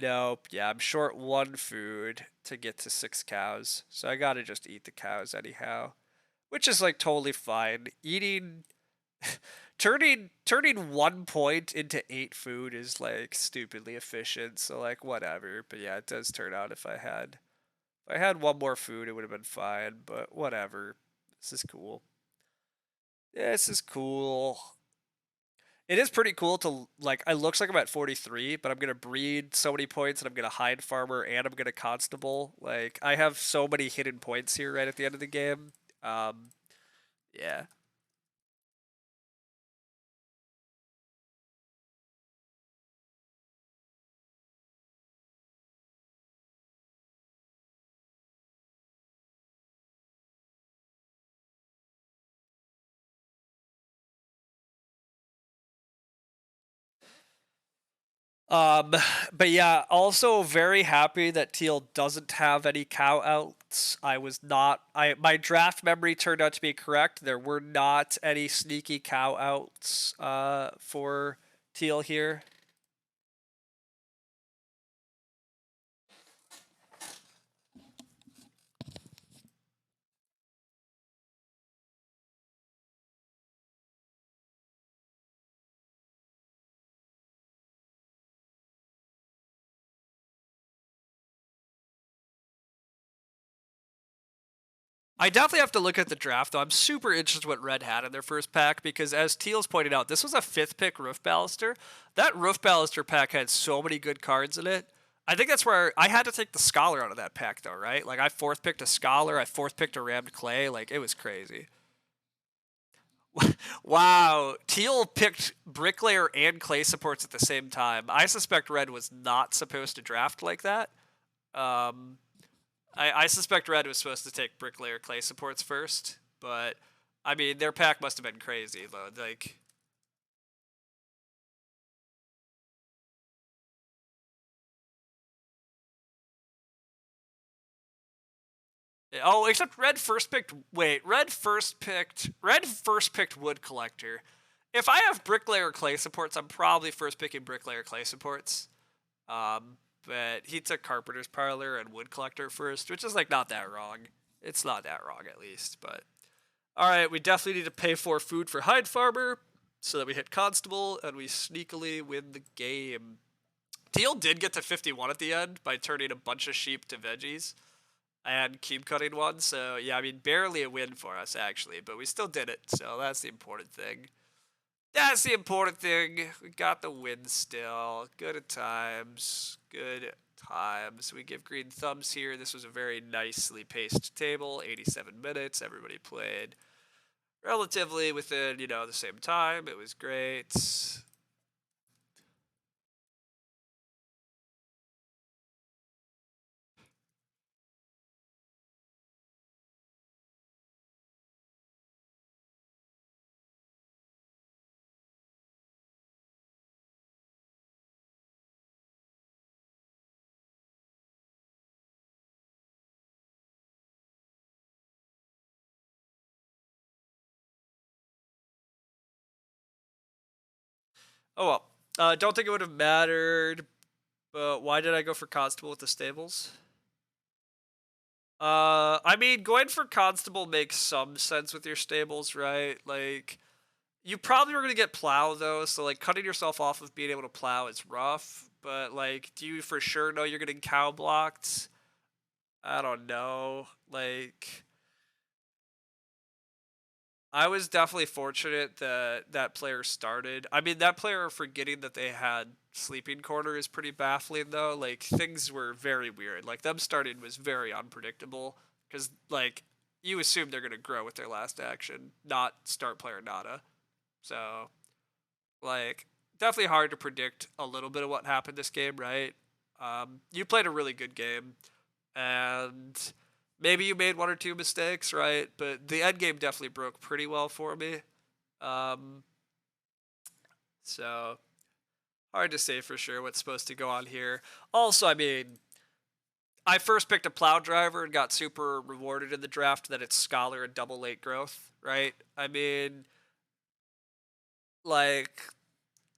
Nope. Yeah, I'm short 1 food to get to 6 cows. So I gotta just eat the cows anyhow. Which is like totally fine. Eating turning 1 point into 8 food is like stupidly efficient, so like whatever. But yeah, it does turn out if I had 1 more food it would have been fine, but whatever. This is cool. Yeah, this is cool. It is pretty cool to like. It looks like I'm at 43, but I'm gonna breed so many points, and I'm gonna hide farmer, and I'm gonna constable. Like I have so many hidden points here right at the end of the game. Um, yeah. Um, but yeah, also very happy that Teal doesn't have any cow outs. I was not. My draft memory turned out to be correct. There were not any sneaky cow outs. For Teal here. I definitely have to look at the draft, though. I'm super interested what Red had in their first pack because, as Teals pointed out, this was a fifth pick Roof Baluster. That Roof Baluster pack had so many good cards in it. I think that's where I had to take the Scholar out of that pack, though, right? Like, I fourth picked a Scholar, I fourth picked a Rammed Clay. Like, it was crazy. Wow. Teal picked Bricklayer and Clay supports at the same time. I suspect Red was not supposed to draft like that. Um, I suspect Red was supposed to take Bricklayer Clay supports first, but I mean their pack must have been crazy though. Like, oh, except Red first picked. Wait, Red first picked Wood Collector. If I have Bricklayer Clay supports, I'm probably first picking Bricklayer Clay supports. But he took Carpenter's Parlor and Wood Collector first, which is like not that wrong. It's not that wrong at least, but all right, we definitely need to pay for food for Hide Farmer so that we hit Constable and we sneakily win the game. Teal did get to 51 at the end by turning a bunch of sheep to veggies and keep cutting one. So, yeah, I mean, barely a win for us, actually, but we still did it. So, that's the important thing. That's the important thing. We got the win still. Good at times. Good times. We give green thumbs here. This was a very nicely paced table. 87 minutes. Everybody played relatively within, the same time. It was great. Oh well. Don't think it would have mattered, but why did I go for Constable with the stables? I mean, going for Constable makes some sense with your stables, right? Like, you probably were going to get Plow, though, so, like, cutting yourself off of being able to Plow is rough, but, like, do you for sure know you're getting cow blocked? I don't know. Like, I was definitely fortunate that that player started. I mean, that player forgetting that they had sleeping corner is pretty baffling, though. Like, things were very weird. Like, them starting was very unpredictable because, like, you assume they're going to grow with their last action, not start player nada. So, like, definitely hard to predict a little bit of what happened this game, right? You played a really good game, and maybe you made one or two mistakes, right? But the end game definitely broke pretty well for me. Um, so hard to say for sure what's supposed to go on here. Also, I mean, I first picked a plow driver and got super rewarded in the draft that it's scholar and double late growth, right? I mean, like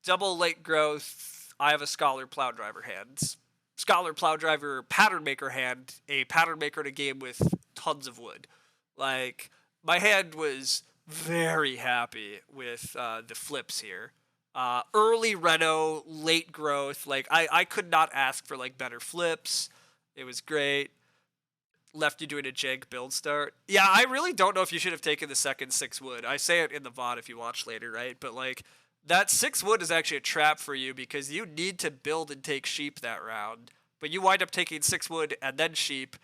double late growth. I have a scholar plow driver hand. Scholar plow driver pattern maker hand, a pattern maker in a game with tons of wood. Like, my hand was very happy with the flips here. Early reno, late growth. Like, I could not ask for like better flips. It was great. Left you doing a jank build start. Yeah, I really don't know if you should have taken the second 6 wood. I say it in the VOD if you watch later, right? But like, that 6 wood is actually a trap for you because you need to build and take sheep that round. But you wind up taking 6 wood and then sheep,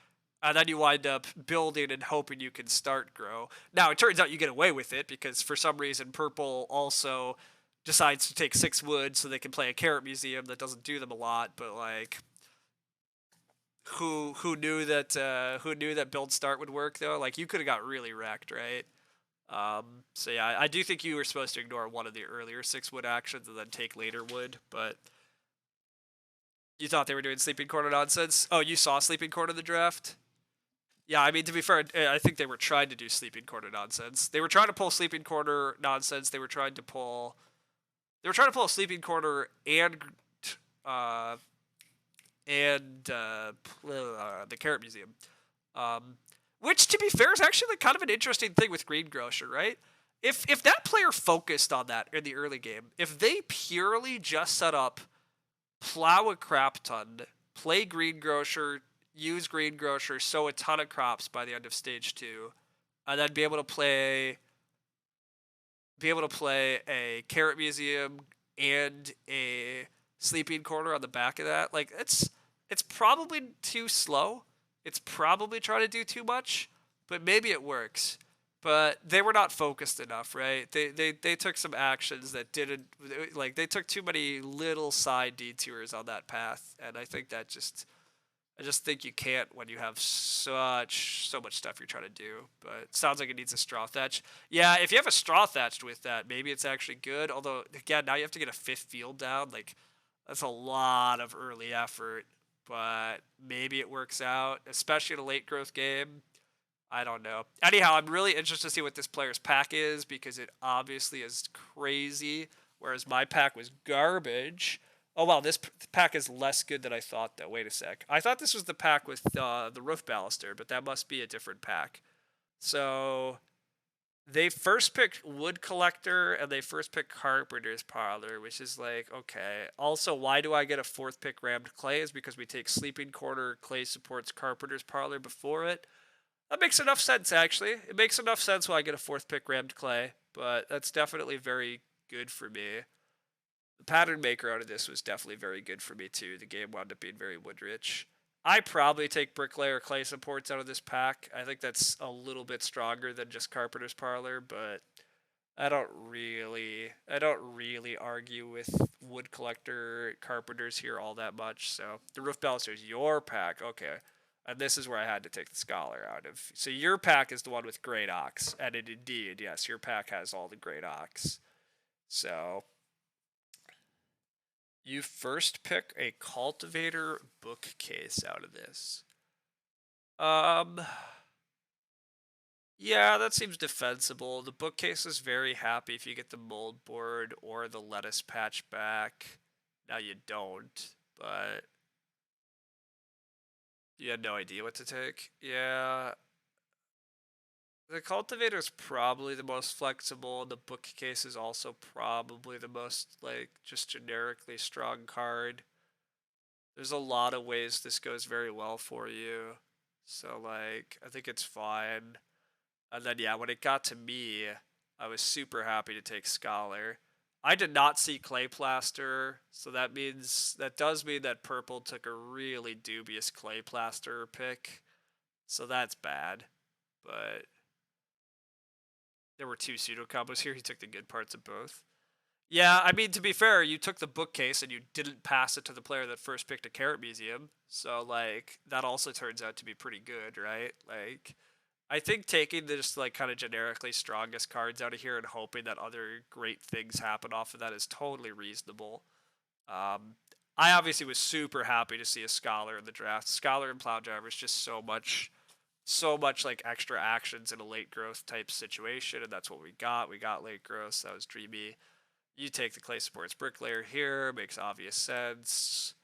and then you wind up building and hoping you can start grow. Now, it turns out you get away with it because for some reason purple also decides to take 6 wood so they can play a carrot museum that doesn't do them a lot, but like, who knew that build start would work though? Like, you could have got really wrecked, right? So yeah, I do think you were supposed to ignore one of the earlier 6 wood actions and then take later wood, but you thought they were doing sleeping corner nonsense. Oh, you saw sleeping corner in the draft? Yeah, I mean, to be fair, I think they were trying to do sleeping corner nonsense. They were trying to pull sleeping corner nonsense. They were trying to pull a sleeping corner uh and the carrot museum. Um, which, to be fair, is actually kind of an interesting thing with Greengrocer, right? If that player focused on that in the early game, if they purely just set up, plow a crap ton, play Greengrocer, use Greengrocer, sow a ton of crops by the end of stage 2, and then be able to play a carrot museum and a sleeping corner on the back of that. Like it's probably too slow. It's probably trying to do too much, but maybe it works. But they were not focused enough, right? They took some actions that didn't, like, they took too many little side detours on that path, and I just think you can't when you have so much stuff you're trying to do. But it sounds like it needs a straw thatch. Yeah, if you have a straw thatched with that, maybe it's actually good. Although again, now you have to get a fifth field down. Like that's a lot of early effort. But maybe it works out, especially in a late growth game. I don't know. Anyhow, I'm really interested to see what this player's pack is because it obviously is crazy, whereas my pack was garbage. Oh wow, this pack is less good than I thought though. Wait a sec. I thought this was the pack with the roof baluster, but that must be a different pack. So they first picked wood collector and they first picked carpenter's parlor, which is like okay. Also, why do I get a fourth pick rammed clay? Is because we take sleeping corner, clay supports carpenter's parlor before it. That makes enough sense, actually. It makes enough sense why I get a fourth pick rammed clay, but that's definitely very good for me. The pattern maker out of this was definitely very good for me, too. The game wound up being very wood rich. I probably take bricklayer clay supports out of this pack. I think that's a little bit stronger than just carpenter's parlor, but I don't really argue with wood collector carpenters here all that much. So the roof baluster is your pack, okay. And this is where I had to take the scholar out of. So your pack is the one with great ox, and indeed, yes, your pack has all the great ox. So you first pick a cultivator bookcase out of this. Um, yeah, that seems defensible. The bookcase is very happy if you get the mold board or the lettuce patch back. Now you don't, but you had no idea what to take. Yeah, the cultivator is probably the most flexible. The bookcase is also probably the most, like, just generically strong card. There's a lot of ways this goes very well for you. So, like, I think it's fine. And then, yeah, when it got to me, I was super happy to take Scholar. I did not see Clay Plaster, so that does mean that purple took a really dubious Clay Plaster pick. So that's bad. But there were two pseudo combos here. He took the good parts of both. Yeah, I mean, to be fair, you took the bookcase and you didn't pass it to the player that first picked a carrot museum. So, like, that also turns out to be pretty good, right? Like, I think taking the just, like, kind of generically strongest cards out of here and hoping that other great things happen off of that is totally reasonable. Um, I obviously was super happy to see a Scholar in the draft. Scholar and Plow Driver is just so much like extra actions in a late growth type situation, and that's what we got. We got late growth, so that was dreamy. You take the clay supports bricklayer here, makes obvious sense.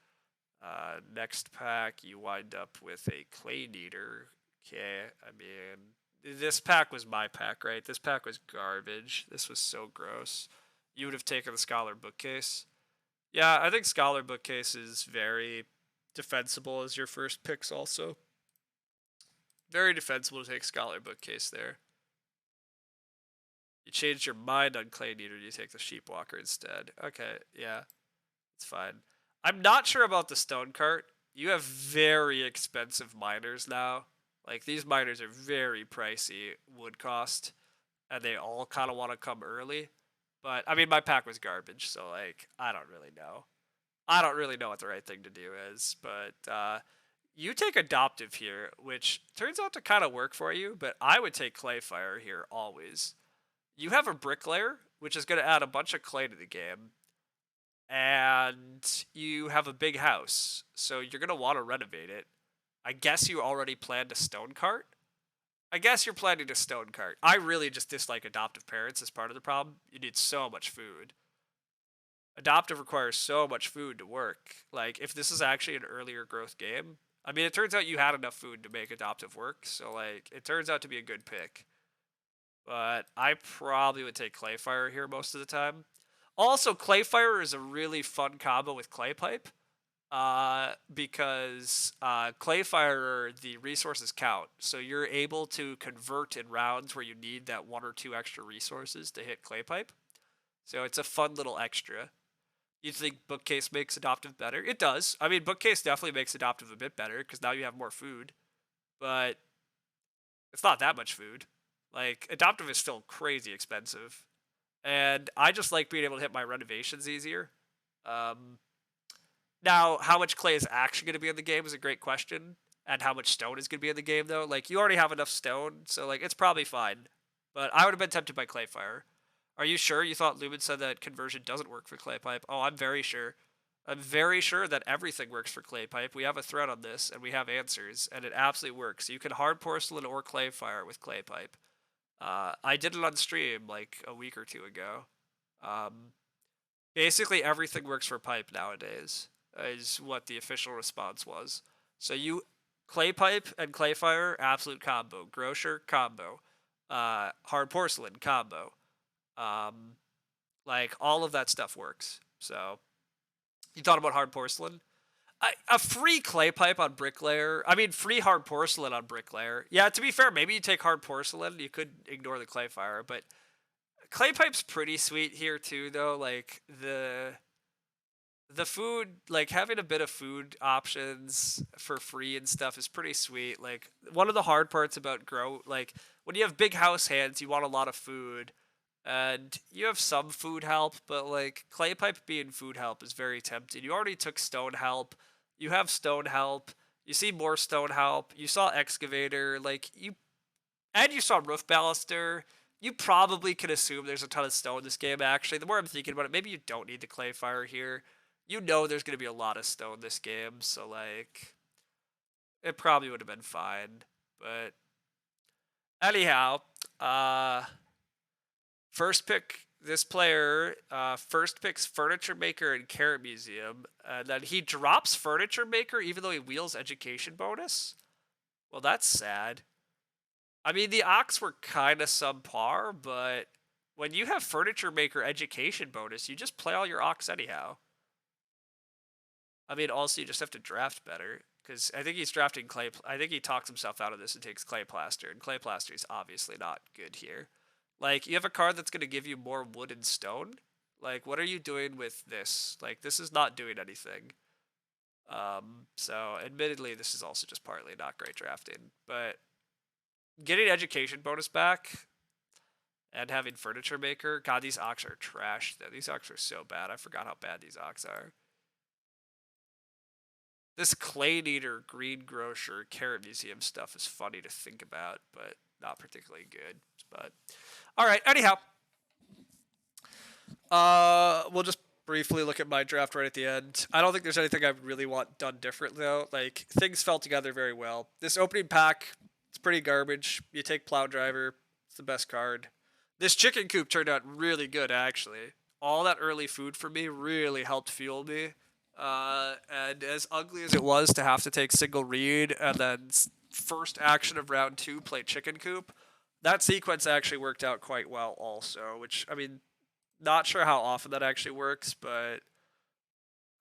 Next pack, you wind up with a clay kneader. Okay, I mean, this pack was my pack, right? This pack was garbage. This was so gross. You would have taken the scholar bookcase. Yeah, I think scholar bookcase is very defensible as your first picks also. Very defensible to take scholar bookcase there. You changed your mind on clay kneader, you take the sheepwalker instead. Okay, yeah, it's fine. I'm not sure about the stone cart. You have very expensive miners now. Like, these miners are very pricey wood cost, and they all kind of want to come early. But I mean, my pack was garbage, so like I don't really know. I don't really know what the right thing to do is, but you take adoptive here, which turns out to kind of work for you. But I would take clayfire here always. You have a bricklayer, which is going to add a bunch of clay to the game, and you have a big house, so you're going to want to renovate it. I guess you already planned a stone cart. I guess you're planning a stone cart. I really just dislike adoptive parents as part of the problem. You need so much food. Adoptive requires so much food to work. Like, if this is actually an earlier growth game, I mean, it turns out you had enough food to make adoptive work, so, like, it turns out to be a good pick. But I probably would take Clayfire here most of the time. Also, Clayfire is a really fun combo with Clay Pipe. Because Clayfire, the resources count. So you're able to convert in rounds where you need that one or two extra resources to hit Clay Pipe. So it's a fun little extra. You think Bookcase makes Adoptive better? It does. I mean, Bookcase definitely makes Adoptive a bit better because now you have more food, but it's not that much food. Like, Adoptive is still crazy expensive. And I just like being able to hit my renovations easier. Um, Now, how much clay is actually going to be in the game is a great question, and how much stone is going to be in the game though. Like you already have enough stone, so like it's probably fine. But I would have been tempted by clay fire. Are you sure? You thought Lumen said that conversion doesn't work for clay pipe? Oh, I'm very sure. I'm very sure that everything works for clay pipe. We have a thread on this, and we have answers, and it absolutely works. You can hard porcelain or clay fire with clay pipe. I did it on stream like a week or two ago. Um, Basically everything works for pipe nowadays is what the official response was. So you clay pipe and clay fire absolute combo, grocer combo, hard porcelain combo, um, like all of that stuff works. So you thought about hard porcelain? A free clay pipe on bricklayer. I mean, free hard porcelain on bricklayer. Yeah, to be fair, maybe you take hard porcelain. You could ignore the clay fire, but clay pipe's pretty sweet here too, though. Like the food, like having a bit of food options for free and stuff is pretty sweet. Like one of the hard parts about grow, like when you have big house hands, you want a lot of food, and you have some food help, but like clay pipe being food help is very tempting. You already took stone help, you have stone help, you see more stone help, you saw excavator, like you, and you saw roof baluster. You probably could assume there's a ton of stone in this game, actually. The more I'm thinking about it, maybe you don't need the clay fire here. You know there's going to be a lot of stone in this game, so, like, it probably would have been fine. But, anyhow, uh, first pick, this player, first picks Furniture Maker and Carrot Museum, and then he drops Furniture Maker even though he wheels Education bonus? Well, that's sad. I mean, the Ox were kind of subpar, but when you have Furniture Maker Education bonus, you just play all your Ox anyhow. I mean, also you just have to draft better because I think he's drafting Clay. I think he talks himself out of this and takes Clay Plaster, and Clay Plaster is obviously not good here. Like, you have a card that's going to give you more wood and stone. Like, what are you doing with this? Like, this is not doing anything. So admittedly, this is also just partly not great drafting, but getting education bonus back and having Furniture Maker. God, these Ox are trash, though. These Ox are so bad. I forgot how bad these Ox are. This Clay Eater, Green Grocer, Carrot Museum stuff is funny to think about, but not particularly good. But all right, anyhow, we'll just briefly look at my draft right at the end. I don't think there's anything I really want done different though. Like, things fell together very well. This opening pack, it's pretty garbage. You take Plow Driver, it's the best card. This chicken coop turned out really good, actually. All that early food for me really helped fuel me. And as ugly as it was to have to take single read and then first action of round 2 play chicken coop, that sequence actually worked out quite well also, which, I mean, not sure how often that actually works, but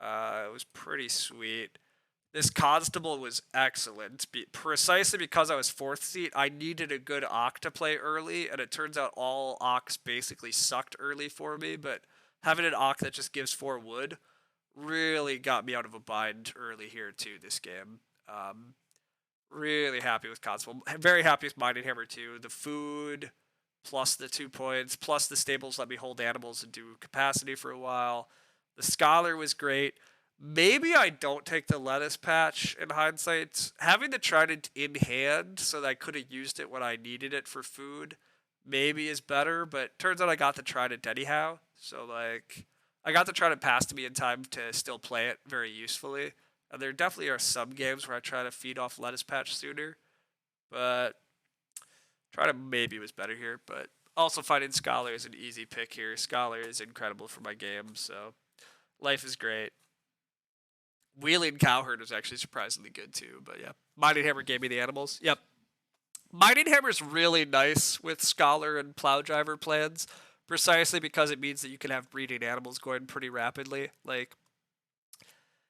it was pretty sweet. This constable was excellent. Precisely because I was 4th seat, I needed a good Oct to play early, and it turns out all Octs basically sucked early for me, but having an Oct that just gives 4 wood really got me out of a bind early here too this game. Really happy with Constable. Very happy with Mining Hammer too. The food, plus the 2 points, plus the stables let me hold animals and do capacity for a while. The Scholar was great. Maybe I don't take the lettuce patch in hindsight. Having the trident in hand so that I could have used it when I needed it for food maybe is better, but turns out I got the trident anyhow. So, like, I got the trident passed to me in time to still play it very usefully. And there definitely are some games where I try to feed off lettuce patch sooner, but trident maybe was better here. But also finding Scholar is an easy pick here. Scholar is incredible for my game, so life is great. Wheeling Cowherd was actually surprisingly good too, but yeah. Mining Hammer gave me the animals. Yep. Mining Hammer's really nice with Scholar and Plow Driver plans, precisely because it means that you can have breeding animals going pretty rapidly. Like,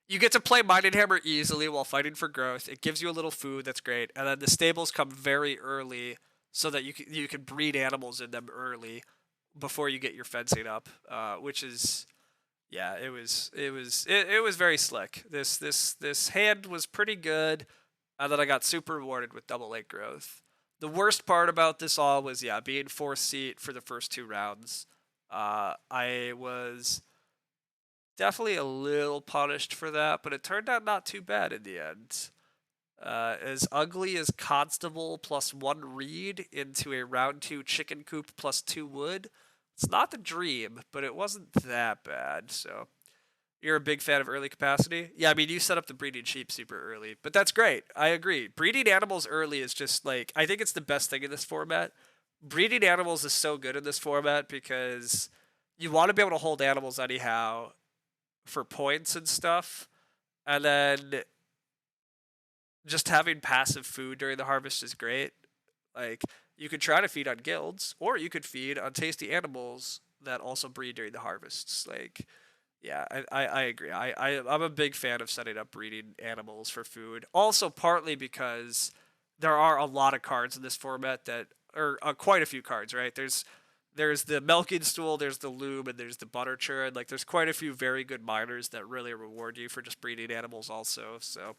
You get to play Mining Hammer easily while fighting for growth. It gives you a little food, that's great. And then the stables come very early so that you can breed animals in them early before you get your fencing up, which is yeah, it was very slick. This hand was pretty good, and then I got super rewarded with double late growth. The worst part about this all was yeah, being fourth seat for the first 2 rounds. I was definitely a little punished for that, but it turned out not too bad in the end. As ugly as Constable plus 1 reed into a round 2 chicken coop plus 2 wood. It's not the dream, but it wasn't that bad. So you're a big fan of early capacity? Yeah, I mean, you set up the breeding sheep super early, but that's great. I agree. Breeding animals early is just like, I think it's the best thing in this format. Breeding animals is so good in this format because you want to be able to hold animals anyhow for points and stuff. And then just having passive food during the harvest is great. Like, you could try to feed on guilds, or you could feed on tasty animals that also breed during the harvests. Like, yeah, I agree. I'm a big fan of setting up breeding animals for food. Also, partly because there are a lot of cards in this format that, or quite a few cards, right? There's the milking stool, there's the loom, and there's the butter churn. Like, there's quite a few very good miners that really reward you for just breeding animals, also. So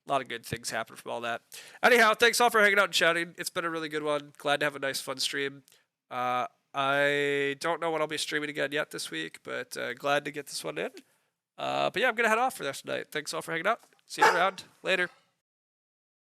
a lot of good things happen from all that. Anyhow, thanks all for hanging out and chatting. It's been a really good one. Glad to have a nice, fun stream. I don't know when I'll be streaming again yet this week, but glad to get this one in. But yeah, I'm going to head off for the rest of the night. Thanks all for hanging out. See you around. Later.